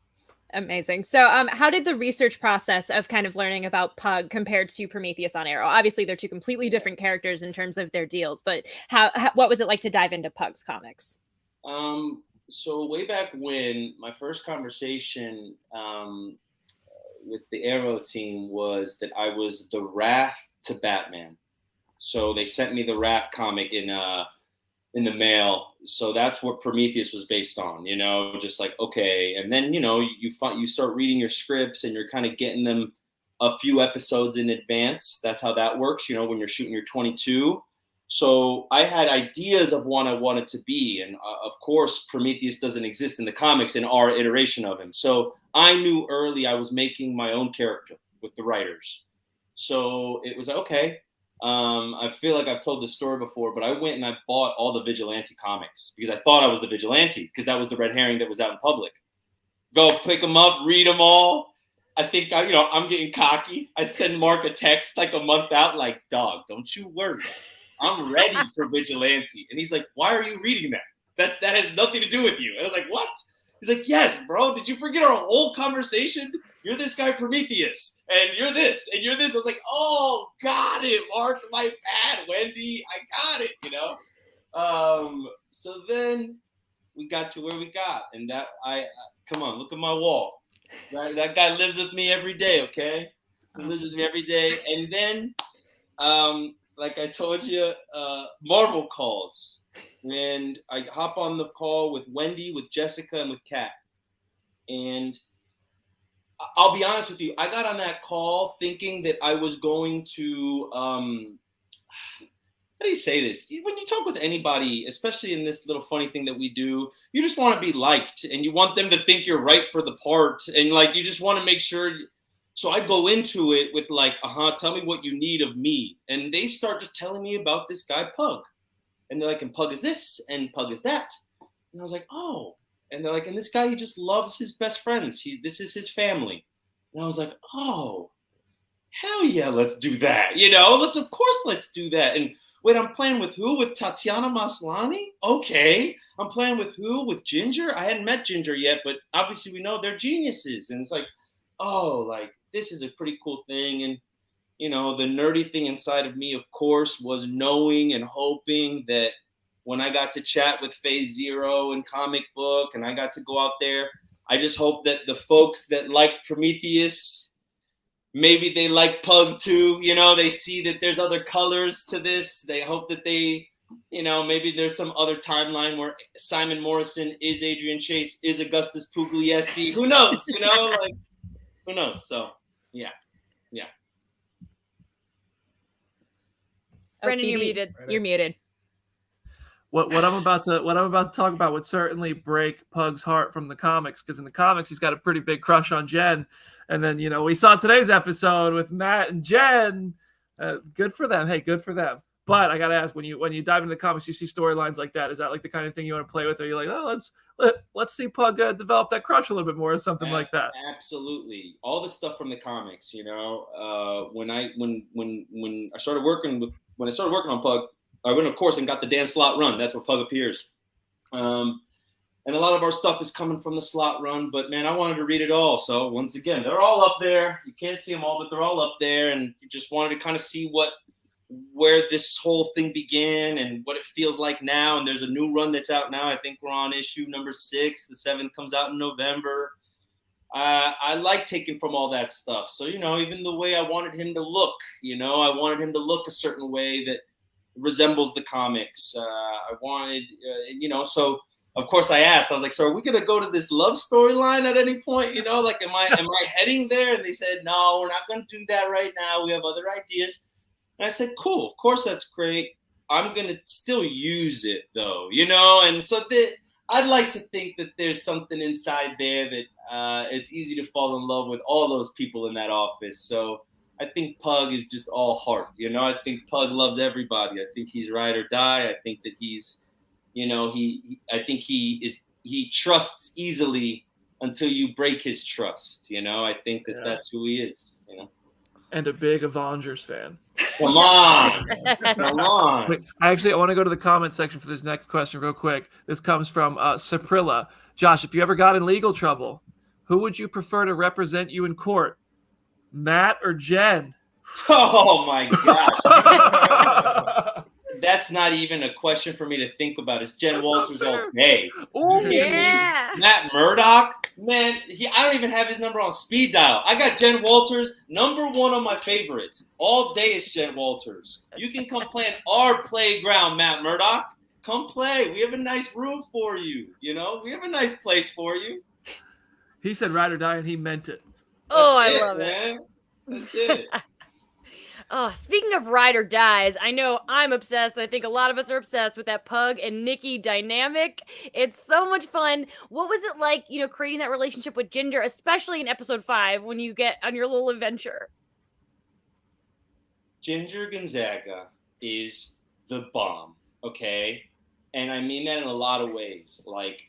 Amazing. So how did the research process of kind of learning about Pug compare to Prometheus on Arrow? Obviously, they're two completely different characters in terms of their deals, but what was it like to dive into Pugs Comics? So way back when, my first conversation with the Arrow team was that I was the Wrath to Batman. So they sent me the Wrath comic in the mail. So that's what Prometheus was based on, you know, just like, okay. And then, you know, you start reading your scripts and you're kind of getting them a few episodes in advance. That's how that works, you know, when you're shooting your 22. So I had ideas of what I wanted to be. And of course, Prometheus doesn't exist in the comics in our iteration of him. So I knew early I was making my own character with the writers. So it was okay. I feel like I've told this story before, but I went and I bought all the Vigilante comics because I thought I was the Vigilante because that was the red herring that was out in public. Go pick them up, read them all. I think I'm getting cocky. I'd send Mark a text like a month out, like, dog, don't you worry. I'm ready for Vigilante. And he's like, why are you reading that? That has nothing to do with you. And I was like, what? He's like, yes, bro. Did you forget our whole conversation? You're this guy Prometheus, and you're this, and you're this. I was like, oh, got it, Mark. My bad, Wendy. I got it, you know. So then we got to where we got, and that come on, look at my wall. That guy lives with me every day. Okay, he lives with me every day, and then, like I told you, Marvel calls. And I hop on the call with Wendy, with Jessica, and with Kat. And I'll be honest with you, I got on that call thinking that I was going to, how do you say this? When you talk with anybody, especially in this little funny thing that we do, you just want to be liked and you want them to think you're right for the part. And like, you just want to make sure. So I go into it with like, tell me what you need of me. And they start just telling me about this guy, Pug. And they're like, and Pug is this, and Pug is that. And I was like, oh. And they're like, and this guy, he just loves his best friends. This is his family. And I was like, oh, hell yeah, let's do that. You know, of course, let's do that. And wait, I'm playing with who? With Tatiana Maslany? Okay. I'm playing with who? With Ginger? I hadn't met Ginger yet, but obviously we know they're geniuses. And it's like, oh, like, this is a pretty cool thing. And you know, the nerdy thing inside of me, of course, was knowing and hoping that when I got to chat with Phase Zero and Comic Book and I got to go out there, I just hope that the folks that liked Prometheus, maybe they like Pug too. You know, they see that there's other colors to this. They hope that they, you know, maybe there's some other timeline where Simon Morrison is Adrian Chase, is Augustus Pugliese. Who knows? You know, like, who knows? So, yeah. Brendan, you're muted. You're muted. what I'm about to talk about would certainly break Pug's heart from the comics, because in the comics he's got a pretty big crush on Jen, and then we saw today's episode with Matt and Jen. Good for them. Hey, good for them. But I gotta ask, when you dive into the comics, you see storylines like that. Is that like the kind of thing you want to play with, or you're like, oh, let's see Pug develop that crush a little bit more, or something like that? Absolutely, all the stuff from the comics. When I started working on Pug, I went, of course, and got the Dan Slott run. That's where Pug appears. And a lot of our stuff is coming from the Slott run. But, man, I wanted to read it all. So, once again, they're all up there. You can't see them all, but they're all up there. And you just wanted to kind of see where this whole thing began and what it feels like now. And there's a new run that's out now. I think we're on issue number 6. The 7th comes out in November. I like taking from all that stuff. So, even the way I wanted him to look, I wanted him to look a certain way that resembles the comics. I wanted, so of course I asked, I was like, so are we going to go to this love storyline at any point? Like, am I heading there? And they said, no, we're not going to do that right now. We have other ideas. And I said, cool, of course, that's great. I'm going to still use it though, and so I'd like to think that there's something inside there that it's easy to fall in love with all those people in that office. So I think Pug is just all heart. I think Pug loves everybody. I think he's ride or die. I think that he's, I think he trusts easily until you break his trust. I think that's who he is. And a big Avengers fan. Come on. Come on. Wait, I want to go to the comment section for this next question real quick. This comes from Saprilla. Josh, if you ever got in legal trouble, who would you prefer to represent you in court? Matt or Jen? Oh my gosh. That's not even a question for me to think about. It's Jen Walters all day. Oh yeah. Matt Murdock, man, I don't even have his number on speed dial. I got Jen Walters, number 1 on my favorites. All day is Jen Walters. You can come play in our playground, Matt Murdock. Come play. We have a nice room for you. We have a nice place for you. He said ride or die, and he meant it. I love it. That's it. Oh, speaking of ride or dies, I know I'm obsessed. I think a lot of us are obsessed with that Pug and Nikki dynamic. It's so much fun. What was it like, creating that relationship with Ginger, especially in episode 5 when you get on your little adventure? Ginger Gonzaga is the bomb, okay? And I mean that in a lot of ways. Like,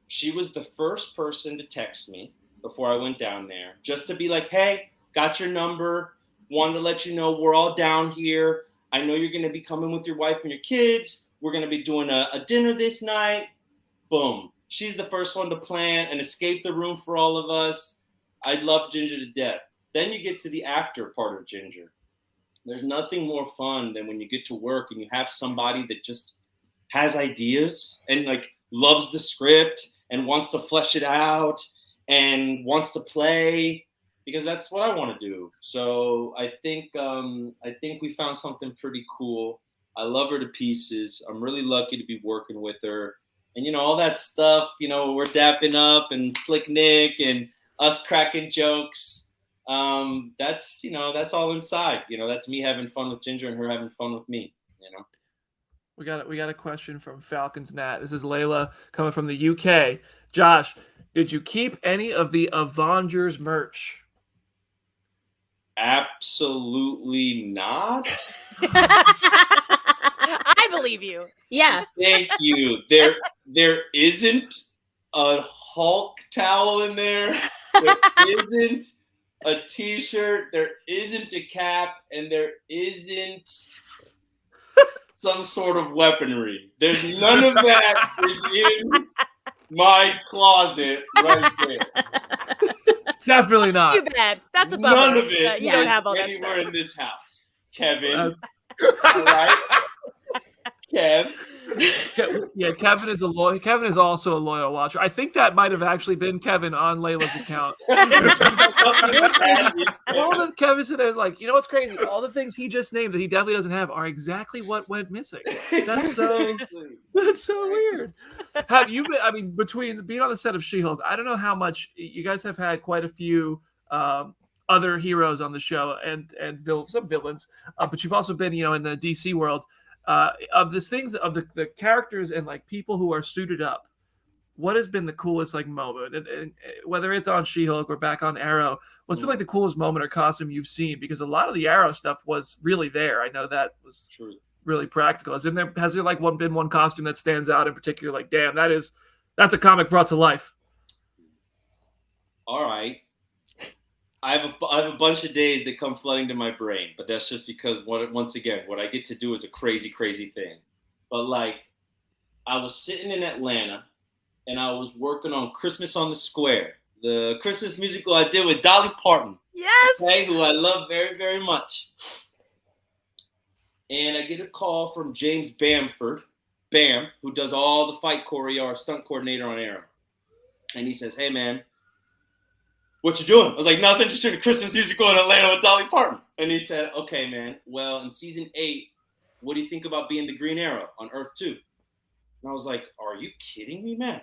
she was the first person to text me before I went down there, just to be like, hey, got your number, wanted to let you know we're all down here. I know you're going to be coming with your wife and your kids. We're going to be doing a dinner this night. Boom. She's the first one to plan and escape the room for all of us. I love Ginger to death. Then you get to the actor part of Ginger. There's nothing more fun than when you get to work and you have somebody that just has ideas and loves the script and wants to flesh it out and wants to play, because that's what I want to do. So I think we found something pretty cool. I love her to pieces. I'm really lucky to be working with her. And, all that stuff, we're dapping up and Slick Nick and us cracking jokes. That's all inside. That's me having fun with Ginger and her having fun with me, We got a question from Falcons Nat. This is Layla coming from the UK. Josh, did you keep any of the Avengers merch? Absolutely not. I believe you. Yeah. Thank you. There isn't a Hulk towel in there. There isn't a t-shirt. There isn't a cap, and there isn't some sort of weaponry. There's none of that is in my closet right there. Definitely not. Too bad. That's a bummer. None of it You don't is have all that anywhere stuff. in this house, Kevin. All right, Kev. Yeah, Kevin is also a loyal watcher. I think that might have actually been Kevin on Layla's account. All of Kevin said, like, what's crazy? All the things he just named that he definitely doesn't have are exactly what went missing. That's so weird. Have you been? I mean, between being on the set of SheHulk, I don't know how much you guys have had. Quite a few other heroes on the show and some villains, but you've also been, in the DC world. of these things, of the characters and like people who are suited up, what has been the coolest like moment, and whether it's on She-Hulk or back on Arrow, what's been like the coolest moment or costume you've seen? Because a lot of the Arrow stuff was really there. I know that was really practical. Has there like been one costume that stands out in particular? Like, damn, that's a comic brought to life. All right. I have a bunch of days that come flooding to my brain, but that's just because once again, what I get to do is a crazy, crazy thing. But like, I was sitting in Atlanta and I was working on Christmas on the Square, the Christmas musical I did with Dolly Parton. Yes. Okay, who I love very, very much. And I get a call from James Bamford, Bam, who does all the fight choreo, our stunt coordinator on Arrow. And he says, "Hey man, what you doing?" I was like, "Nothing, just doing a Christmas musical in Atlanta with Dolly Parton." And he said, "Okay, man, well, in season 8, what do you think about being the Green Arrow on Earth 2? And I was like, "Are you kidding me, man?"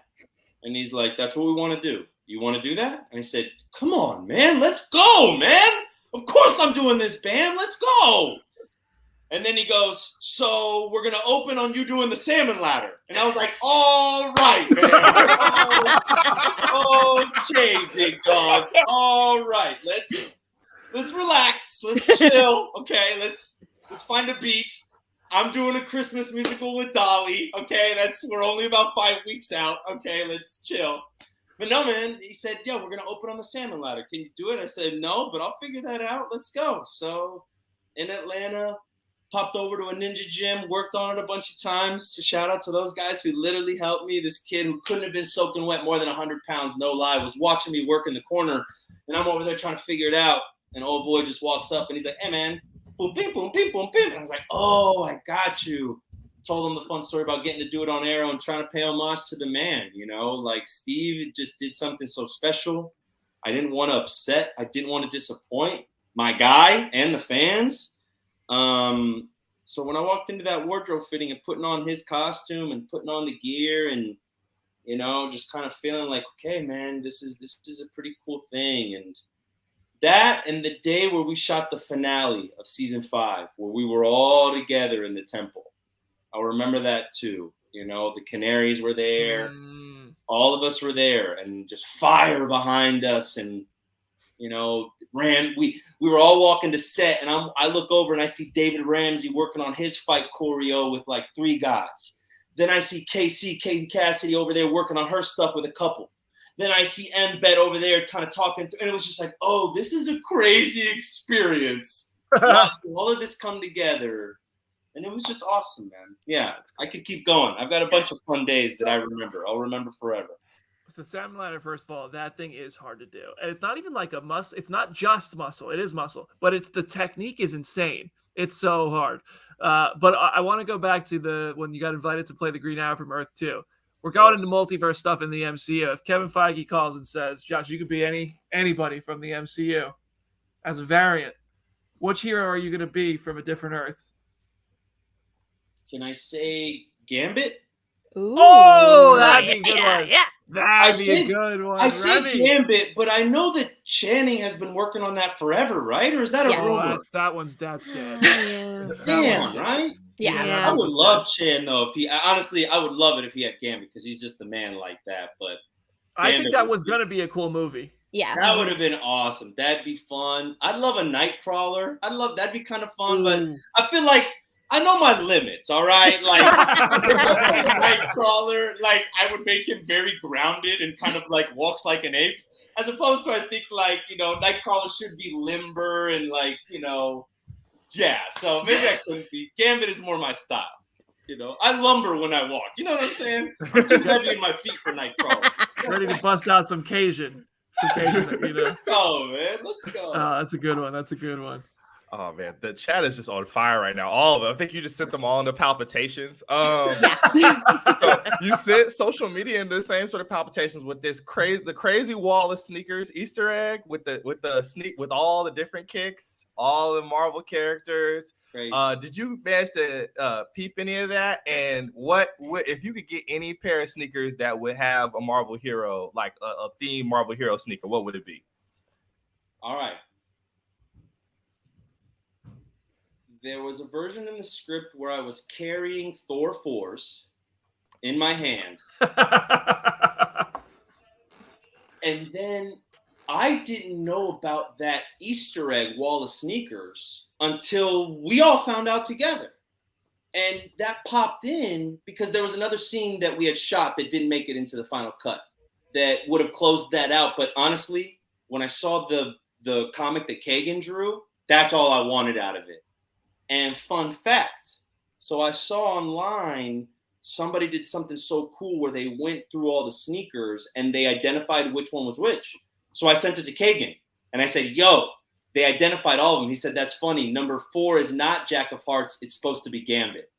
And he's like, "That's what we want to do. You want to do that?" And I said, "Come on, man, let's go, man. Of course I'm doing this, Bam. Let's go." And then he goes, "So we're going to open on you doing the salmon ladder." And I was like, "All right, man. Okay, big dog. All right, let's relax. Let's chill. Okay, let's find a beach. I'm doing a Christmas musical with Dolly. Okay, we're only about 5 weeks out. Okay, let's chill." But no, man, he said, "Yeah, we're going to open on the salmon ladder. Can you do it?" I said, "No, but I'll figure that out. Let's go." So in Atlanta, popped over to a ninja gym, worked on it a bunch of times. Shout out to those guys who literally helped me. This kid who couldn't have been soaking wet more than 100 pounds, no lie, was watching me work in the corner. And I'm over there trying to figure it out. And old boy just walks up and he's like, "Hey, man, boom, bim, boom, bim, boom, bim." And I was like, "Oh, I got you." Told him the fun story about getting to do it on Arrow and trying to pay homage to the man. You know, like Steve just did something so special. I didn't want to upset. I didn't want to disappoint my guy and the fans. So when I walked into that wardrobe fitting and putting on his costume and putting on the gear and, you know, just kind of feeling like, okay, man, this is a pretty cool thing. And that, and the day where we shot the finale of season 5, where we were all together in the temple, I'll remember that too. You know, the Canaries were there, all of us were there, and just fire behind us, and you know, we were all walking to set, and I look over and I see David Ramsey working on his fight choreo with like 3 guys. Then I see Casey Cassidy over there working on her stuff with a couple. Then I see Mbet over there kind of talking, and it was just like, oh, this is a crazy experience. Watching all of this come together, and it was just awesome, man. Yeah, I could keep going. I've got a bunch of fun days that I remember. I'll remember forever. The salmon ladder, first of all, that thing is hard to do, and it's not even like a muscle. It's not just muscle; it is muscle, but the technique is insane. It's so hard. But I want to go back to when you got invited to play the Green Arrow from Earth 2. We're going into multiverse stuff in the MCU. If Kevin Feige calls and says, "Josh, you could be anybody from the MCU as a variant," which hero are you going to be from a different Earth? Can I say Gambit? Ooh, oh, that'd be a good one. Yeah. That'd be a good one. I said Gambit, but I know that Channing has been working on that forever, right? Or is that a rumor? That's dead. Damn, right? Yeah. I would love Chan though. I would love it if he had Gambit because he's just the man like that. But I think that was gonna be a cool movie. Yeah, that would have been awesome. That'd be fun. I'd love a Nightcrawler. That'd be kind of fun. But I feel like I know my limits, all right? Like, Nightcrawler, like, I would make him very grounded and kind of, like, walks like an ape. As opposed to, I think, like, you know, Nightcrawler should be limber and, like, you know, yeah. So maybe I couldn't be. Gambit is more my style. You know, I lumber when I walk. You know what I'm saying? I'm too heavy in my feet for Nightcrawler. Ready to bust out some Cajun. Let's go, man. Let's go. That's a good one. Oh man, the chat is just on fire right now. All of them. I think you just sent them all into palpitations. So you sent social media into the same sort of palpitations with the crazy wall of sneakers Easter egg with all the different kicks, all the Marvel characters. Did you manage to peep any of that? And what if you could get any pair of sneakers that would have a Marvel hero, like a themed Marvel hero sneaker? What would it be? All right. there was a version in the script where I was carrying Thor 4s in my hand. And then I didn't know about that Easter egg wall of sneakers until we all found out together. And that popped in because there was another scene that we had shot that didn't make it into the final cut that would have closed that out. But honestly, when I saw the comic that Kagan drew, that's all I wanted out of it. And fun fact, so I saw online somebody did something so cool where they went through all the sneakers and they identified which one was which. So I sent it to Kagan and I said, yo, they identified all of them. He said, that's funny. Number 4 is not Jack of Hearts. It's supposed to be Gambit.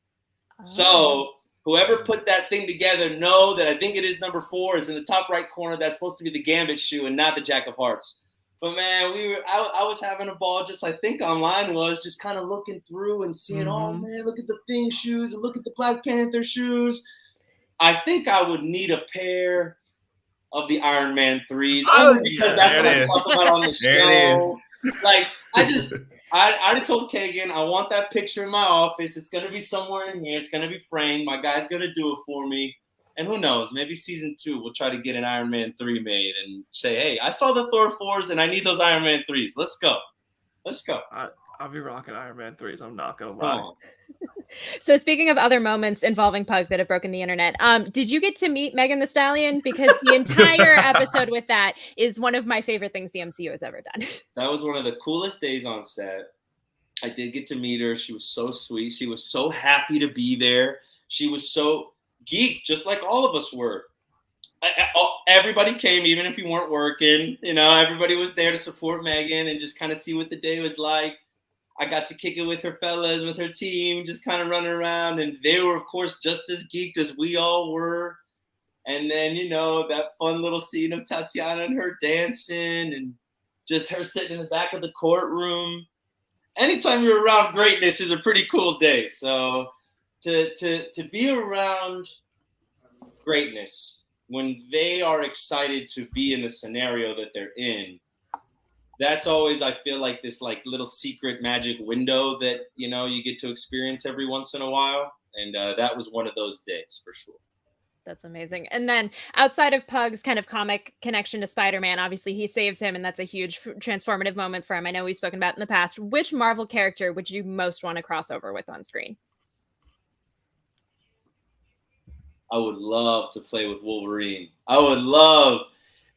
Oh. So whoever put that thing together know that I think it is number 4. It's in the top right corner. That's supposed to be the Gambit shoe and not the Jack of Hearts. But man, I was having a ball, just I think online was, just kind of looking through and seeing, oh man, look at the Thing shoes and look at the Black Panther shoes. I think I would need a pair of the Iron Man 3s, only because that's what I talk about on the show. Like, I told Kagan, I want that picture in my office. It's going to be somewhere in here. It's going to be framed. My guy's going to do it for me. And who knows, maybe season 2, we'll try to get an Iron Man 3 made and say, hey, I saw the Thor 4s and I need those Iron Man 3s. Let's go. Let's go. I'll be rocking Iron Man 3s. I'm not going to lie. So speaking of other moments involving Pug that have broken the internet, did you get to meet Megan Thee Stallion? Because the entire episode with that is one of my favorite things the MCU has ever done. That was one of the coolest days on set. I did get to meet her. She was so sweet. She was so happy to be there. She was so geeked, just like all of us were. Everybody came, even if you weren't working. You know, everybody was there to support Megan and just kind of see what the day was like. I got to kick it with her fellas, with her team, just kind of running around. And they were, of course, just as geeked as we all were. And then, you know, that fun little scene of Tatiana and her dancing and just her sitting in the back of the courtroom. Anytime you're around greatness is a pretty cool day. So to be around greatness when they are excited to be in the scenario that they're in, that's always, I feel like, this like little secret magic window that, you know, you get to experience every once in a while. And that was one of those days for sure. That's amazing. And then outside of Pug's kind of comic connection to Spider-Man, obviously he saves him, and that's a huge transformative moment for him. I know we've spoken about in the past. Which Marvel character would you most want to cross over with on screen? I would love to play with Wolverine. I would love,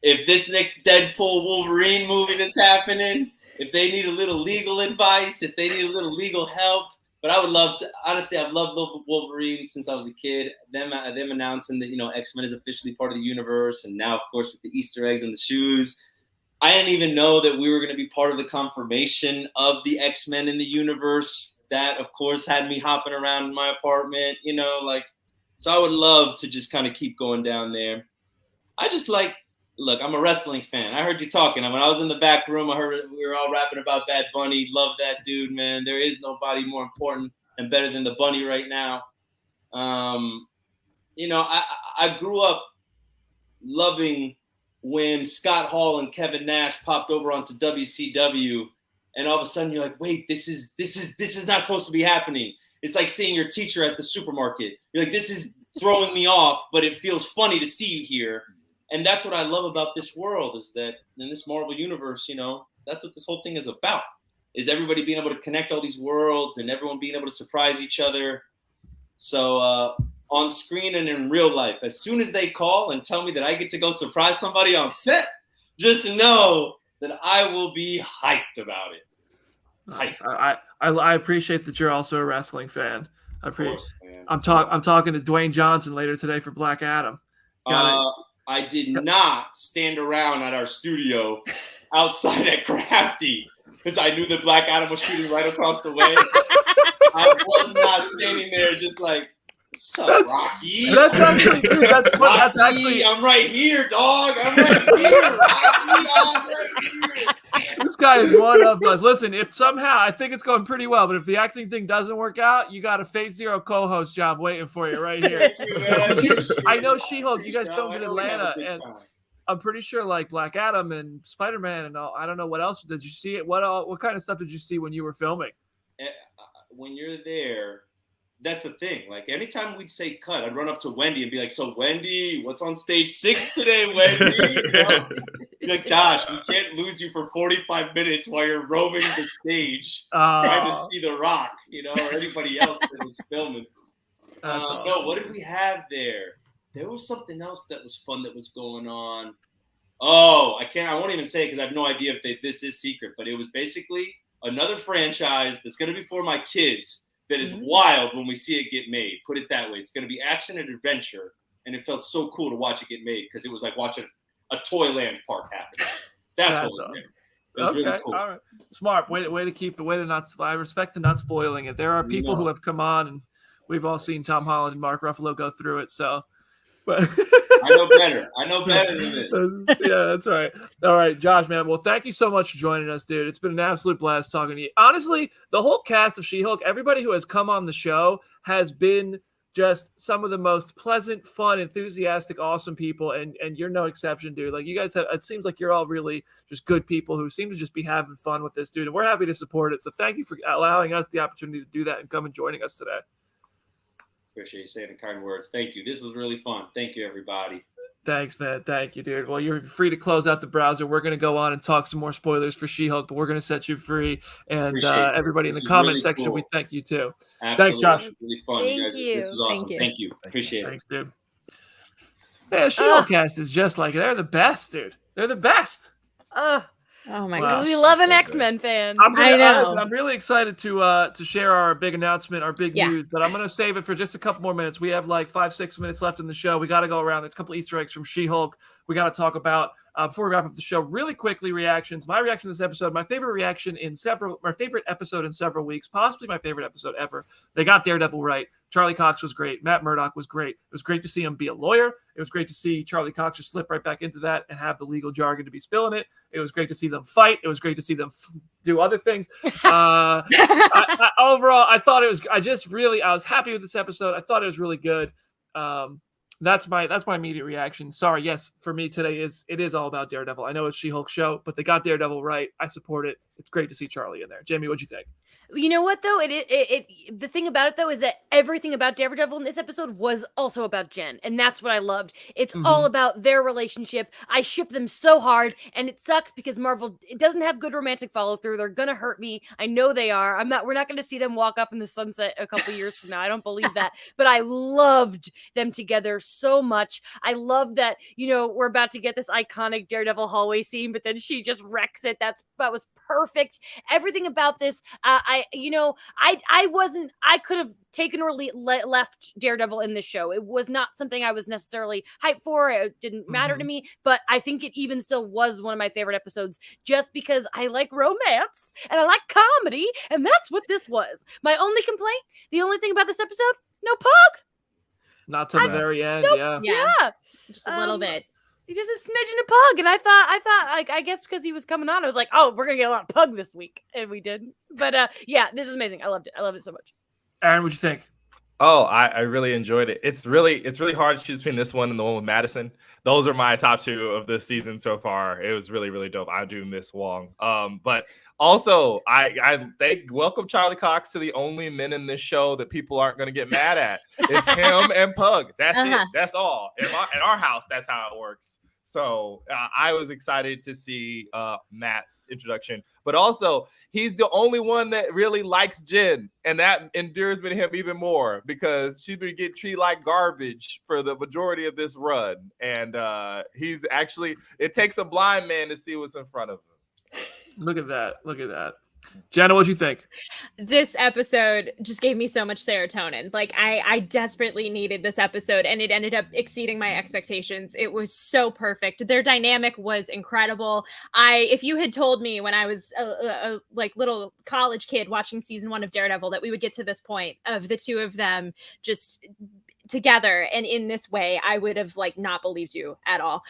if this next Deadpool Wolverine movie that's happening, if they need a little legal advice, if they need a little legal help. But I would love to, honestly, I've loved Wolverine since I was a kid. Them announcing that, you know, X-Men is officially part of the universe. And now, of course, with the Easter eggs and the shoes, I didn't even know that we were going to be part of the confirmation of the X-Men in the universe. That, of course, had me hopping around in my apartment, you know, like, so I would love to just kind of keep going down there. I just like, look, I'm a wrestling fan. I heard you talking. When I was in the back room, I heard we were all rapping about Bad Bunny. Love that dude, man. There is nobody more important and better than the Bunny right now. You know, I grew up loving when Scott Hall and Kevin Nash popped over onto WCW, and all of a sudden you're like, wait, this is not supposed to be happening. It's like seeing your teacher at the supermarket. You're like, this is throwing me off, but it feels funny to see you here. And that's what I love about this world, is that in this Marvel universe, you know, that's what this whole thing is about, is everybody being able to connect all these worlds and everyone being able to surprise each other. So on screen and in real life, as soon as they call and tell me that I get to go surprise somebody on set, just know that I will be hyped about it. Nice. I appreciate that you're also a wrestling fan. I'm talking to Dwayne Johnson later today for Black Adam. I did not stand around at our studio outside at Crafty because I knew that Black Adam was shooting right across the way. I was not standing there just like, what's up, Rocky? That's actually, dude, that's actually. I'm right here, dog. I'm right here, Rocky. I'm right here. This guy is one of us. Listen, if somehow, I think it's going pretty well, but if the acting thing doesn't work out, you got a Phase Zero co-host job waiting for you right here. I know SheHulk, you guys filmed in Atlanta, and I'm pretty sure like Black Adam and Spider-Man and all, I don't know what else. Did you see it? What kind of stuff did you see when you were filming? when you're there, that's the thing. Like anytime we'd say cut, I'd run up to Wendy and be like, "So Wendy, what's on stage 6 today, Wendy?" You know? Like, Josh, we can't lose you for 45 minutes while you're roaming the stage trying to see The Rock, you know, or anybody else that was filming. Awesome. No, what did we have there? There was something else that was fun that was going on. Oh, I won't even say it because I have no idea if this is secret, but it was basically another franchise that's going to be for my kids that is wild when we see it get made. Put it that way. It's going to be action and adventure, and it felt so cool to watch it get made because it was like watching a Toyland park happen. That's what was awesome. there. It was really cool. All right. Smart. Way to keep it. Way to not. I respect the not spoiling it. There are people who have come on, and we've all seen Tom Holland and Mark Ruffalo go through it. So, but I know better. I know better than this. Yeah, that's right. All right, Josh, man. Well, thank you so much for joining us, dude. It's been an absolute blast talking to you. Honestly, the whole cast of She-Hulk, everybody who has come on the show has been just some of the most pleasant, fun, enthusiastic, awesome people, and you're no exception, dude. Like, you guys have, it seems like you're all really just good people who seem to just be having fun with this, dude, and we're happy to support it. So thank you for allowing us the opportunity to do that and come and joining us today. Appreciate you saying the kind words. Thank you. This was really fun. Thank you, everybody. Thanks, man. Thank you, dude. Well, you're free to close out the browser. We're going to go on and talk some more spoilers for She-Hulk, but we're going to set you free. And everybody in the comment section, we thank you too. Absolutely. Thanks, Josh. Really fun. Thank you. This was awesome. Thank you. Appreciate it. Thanks, dude. Yeah, She-Hulk cast is just like, they're the best, dude. They're the best. Oh my Wow. gosh. We love an X-Men fan. I know. Honestly, I'm really excited to share our big announcement, our big news, but I'm going to save it for just a couple more minutes. We have like 5-6 minutes left in the show. We got to go around. There's a couple Easter eggs from She-Hulk we got to talk about before we wrap up the show. Really quickly, reactions. My reaction to this episode, my favorite episode in several weeks, possibly my favorite episode ever. They got Daredevil right. Charlie Cox was great. Matt Murdock was great. It was great to see him be a lawyer. It was great to see Charlie Cox just slip right back into that and have the legal jargon to be spilling it. It was great to see them fight. It was great to see them do other things. Overall, I thought it was. I was happy with this episode. I thought it was really good. That's my immediate reaction. Sorry, yes, for me today it is all about Daredevil. I know it's She-Hulk show, but they got Daredevil right. I support it. It's great to see Charlie in there. Jamie, what'd you think? You know what though? The thing about it though is that everything about Daredevil in this episode was also about Jen, and that's what I loved. It's all about their relationship. I ship them so hard, and it sucks because Marvel doesn't have good romantic follow through. They're gonna hurt me. I know they are. We're not gonna see them walk up in the sunset a couple years from now. I don't believe that. But I loved them together so much. I love that, we're about to get this iconic Daredevil hallway scene, but then she just wrecks it. That was perfect. Everything about this, I could have taken or left Daredevil in this show. It was not something I was necessarily hyped for. It didn't matter to me, but I think it even still was one of my favorite episodes just because I like romance and I like comedy, and that's what this was. My only complaint, the only thing about this episode, no Pug. Not till the very end, yeah. Just a little bit. He just a smidgen of Pug, and I thought, I guess because he was coming on, I was like, oh, we're gonna get a lot of Pug this week, and we did. But this was amazing. I loved it. I loved it so much. Aaron, what'd you think? Oh, I really enjoyed it. It's really hard to choose between this one and the one with Madison. Those are my top two of this season so far. It was really, really dope. I do miss Wong. But also they welcome Charlie Cox to the only men in this show that people aren't going to get mad at. It's him and Pug. That's it. That's all. In our house, that's how it works. So I was excited to see Matt's introduction, but also he's the only one that really likes Jen, and that endures me to him even more because she's been getting treated like garbage for the majority of this run. And he's actually, it takes a blind man to see what's in front of him. Look at that. Jenna, what'd you think? This episode just gave me so much serotonin. Like I desperately needed this episode, and it ended up exceeding my expectations. It was so perfect. Their dynamic was incredible. If you had told me when I was a little college kid watching season 1 of Daredevil that we would get to this point of the two of them just together and in this way, I would have not believed you at all.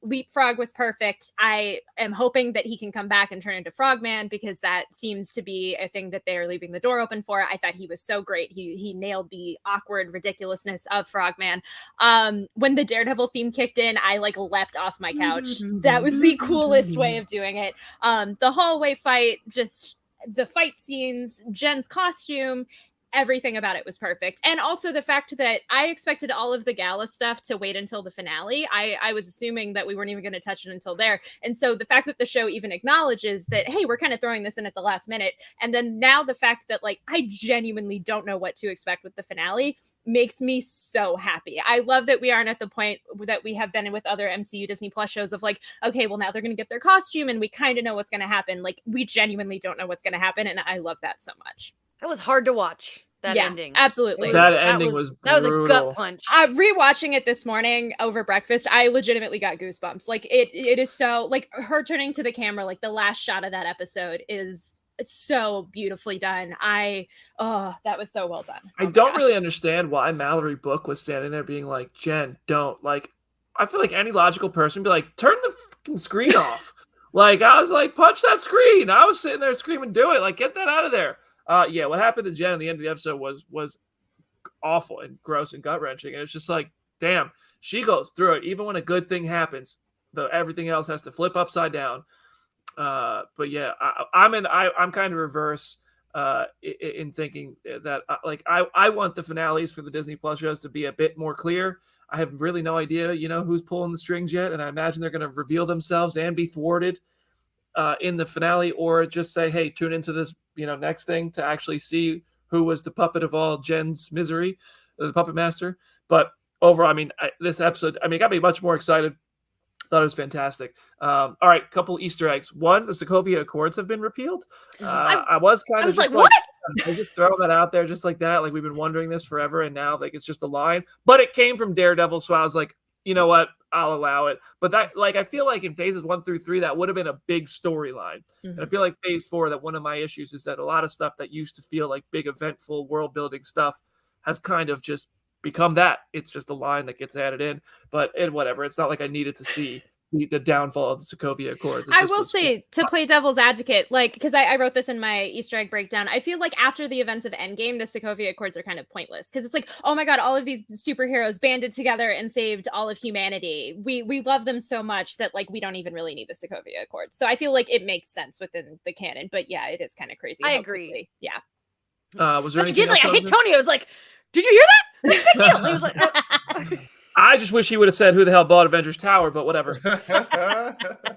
Leapfrog was perfect. I am hoping that he can come back and turn into Frogman because that seems to be a thing that they're leaving the door open for. I thought he was so great. He nailed the awkward ridiculousness of Frogman. When the Daredevil theme kicked in, I leapt off my couch. That was the coolest way of doing it. The hallway fight just the fight scenes, Jen's costume, everything about it was perfect. And also the fact that I expected all of the gala stuff to wait until the finale. I was assuming that we weren't even going to touch it until there. And so the fact that the show even acknowledges that, hey, we're kind of throwing this in at the last minute. And then now the fact that like, I genuinely don't know what to expect with the finale makes me so happy. I love that we aren't at the point that we have been with other MCU Disney Plus shows of like, okay, well now they're going to get their costume and we kind of know what's going to happen. Like we genuinely don't know what's going to happen. And I love that so much. That was hard to watch. That ending. Absolutely. That ending was that was a gut punch. Rewatching it this morning over breakfast, I legitimately got goosebumps. Like it is so like her turning to the camera, like the last shot of that episode is so beautifully done. That was so well done. I don't really understand why Mallory Book was standing there being like, Jen, don't. Like, I feel like any logical person would be like, turn the fucking screen off. Like, I was like, punch that screen. I was sitting there screaming, do it. Like, get that out of there. What happened to Jen at the end of the episode was awful and gross and gut-wrenching. And it's just like, damn, she goes through it. Even when a good thing happens, everything else has to flip upside down. But yeah, I'm kind of reverse in thinking that I want the finales for the Disney Plus shows to be a bit more clear. I have really no idea, who's pulling the strings yet. And I imagine they're going to reveal themselves and be thwarted in the finale, or just say, hey, tune into this, next thing to actually see who was the puppet of all Jen's misery, the puppet master. But overall, this episode, got me much more excited. Thought it was fantastic. All right, couple Easter eggs. One, the Sokovia Accords have been repealed. I was like, what? I just throw that out there just like that. Like, we've been wondering this forever, and now like it's just a line. But it came from Daredevil, so I was like, you know what? I'll allow it. But that, like, I feel like in phases 1 through 3, that would have been a big storyline. Mm-hmm. And I feel like phase 4, that one of my issues is that a lot of stuff that used to feel like big, eventful, world-building stuff has kind of just become that. It's just a line that gets added in. But whatever. It's not like I needed to see the downfall of the Sokovia Accords. I will say, to play devil's advocate, like, because I wrote this in my Easter egg breakdown, I feel like after the events of Endgame, the Sokovia Accords are kind of pointless, because it's like, oh my god, all of these superheroes banded together and saved all of humanity. We love them so much that like we don't even really need the Sokovia Accords. So I feel like it makes sense within the canon. But yeah, it is kind of crazy. I agree. Quickly. Yeah. Was there anything else? I hit Tony. I was like, did you hear that? Big deal. He was like, I just wish he would have said who the hell bought Avengers Tower, but whatever. That's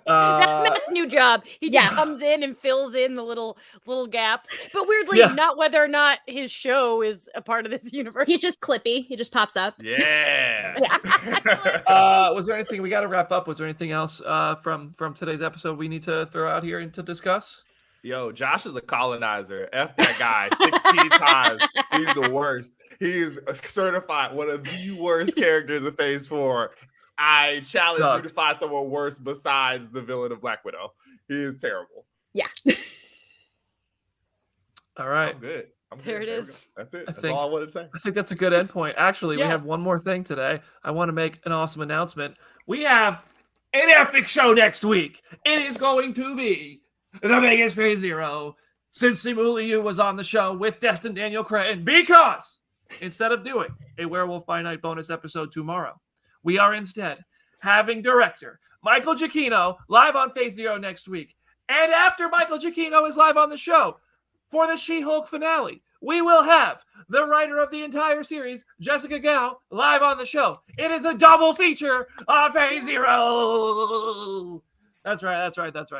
Matt's new job. He just comes in and fills in the little gaps. But weirdly, not whether or not his show is a part of this universe. He's just Clippy. He just pops up. Yeah. Was there anything, we got to wrap up. Was there anything else from today's episode we need to throw out here and to discuss? Yo, Josh is a colonizer. F that guy 16 times. He's the worst. He's certified one of the worst characters of Phase 4. I challenge you to find someone worse besides the villain of Black Widow. He is terrible. Yeah. All right. I'm good. There it is. That's it. That's all I wanted to say. I think that's a good endpoint. Actually, we have one more thing today. I want to make an awesome announcement. We have an epic show next week. It is going to be the biggest Phase 0 since Simu Liu was on the show with Destin Daniel Cretton, because instead of doing a Werewolf by Night bonus episode tomorrow, we are instead having director Michael Giacchino live on Phase 0 next week. And after Michael Giacchino is live on the show for the She-Hulk finale, we will have the writer of the entire series, Jessica Gao, live on the show. It is a double feature on Phase 0. That's right.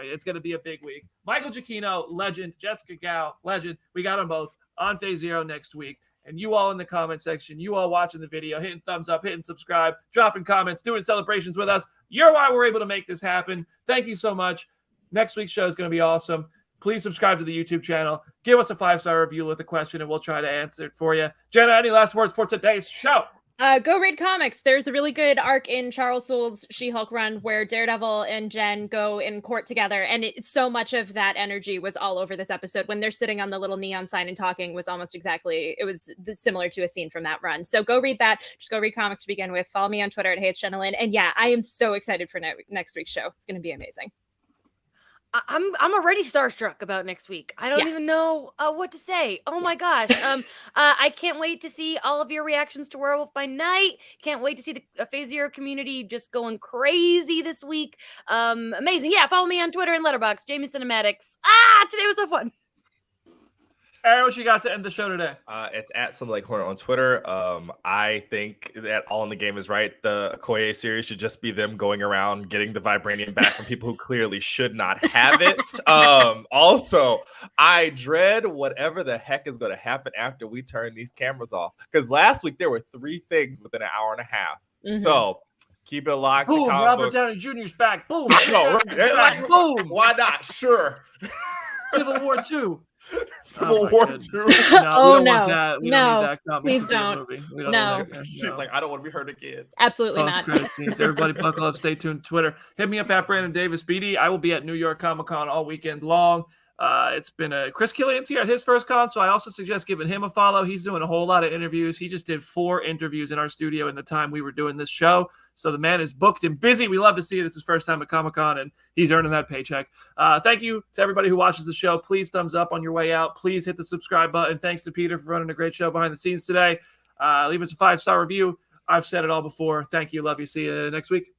It's going to be a big week. Michael Giacchino, legend. Jessica Gao, legend. We got them both on Phase 0 next week. And you all in the comment section, you all watching the video, hitting thumbs up, hitting subscribe, dropping comments, doing celebrations with us. You're why we're able to make this happen. Thank you so much. Next week's show is going to be awesome. Please subscribe to the YouTube channel. Give us a 5-star review with a question, and we'll try to answer it for you. Jenna, any last words for today's show? Go read comics. There's a really good arc in Charles Soule's She-Hulk run where Daredevil and Jen go in court together, and so much of that energy was all over this episode. When they're sitting on the little neon sign and talking was almost exactly, it was similar to a scene from that run. So go read that. Just go read comics to begin with. Follow me on Twitter at HeyIt'sJennaLynn. And yeah, I am so excited for next week's show. It's going to be amazing. I'm already starstruck about next week. I don't even know what to say. Oh my gosh. I can't wait to see all of your reactions to Werewolf by Night. Can't wait to see the Phase 0 community just going crazy this week. Amazing. Yeah, follow me on Twitter and Letterboxd, Jamie Cinematics. Today was so fun. Aaron, what you got to end the show today? It's at Some Lake Hornet on Twitter. I think that All in the Game is right. The Okoye series should just be them going around getting the vibranium back from people who clearly should not have it. Also, I dread whatever the heck is going to happen after we turn these cameras off. Because last week there were 3 things within an hour and a half. Mhm. So keep it locked. Boom, Robert Downey Jr's back. Boom. No, back. Boom. Why not? Sure. Civil War 2. Civil War 2. No, we don't want that. We No. don't need that comic Please to be a don't. movie. We don't No. need that. She's like, I don't want to be hurt again. Absolutely not. Post-credit scenes. Everybody buckle up. Stay tuned to Twitter. Hit me up at Brandon Davis BD. I will be at New York Comic Con all weekend long. It's been Chris Killian's here at his first con, so I also suggest giving him a follow. He's doing a whole lot of interviews. He just did 4 interviews in our studio in the time we were doing this show. So the man is booked and busy. We love to see it. It's his first time at Comic-Con, and he's earning that paycheck. Thank you to everybody who watches the show. Please thumbs up on your way out. Please hit the subscribe button. Thanks to Peter for running a great show behind the scenes today. Leave us a 5-star review. I've said it all before. Thank you. Love you. See you next week.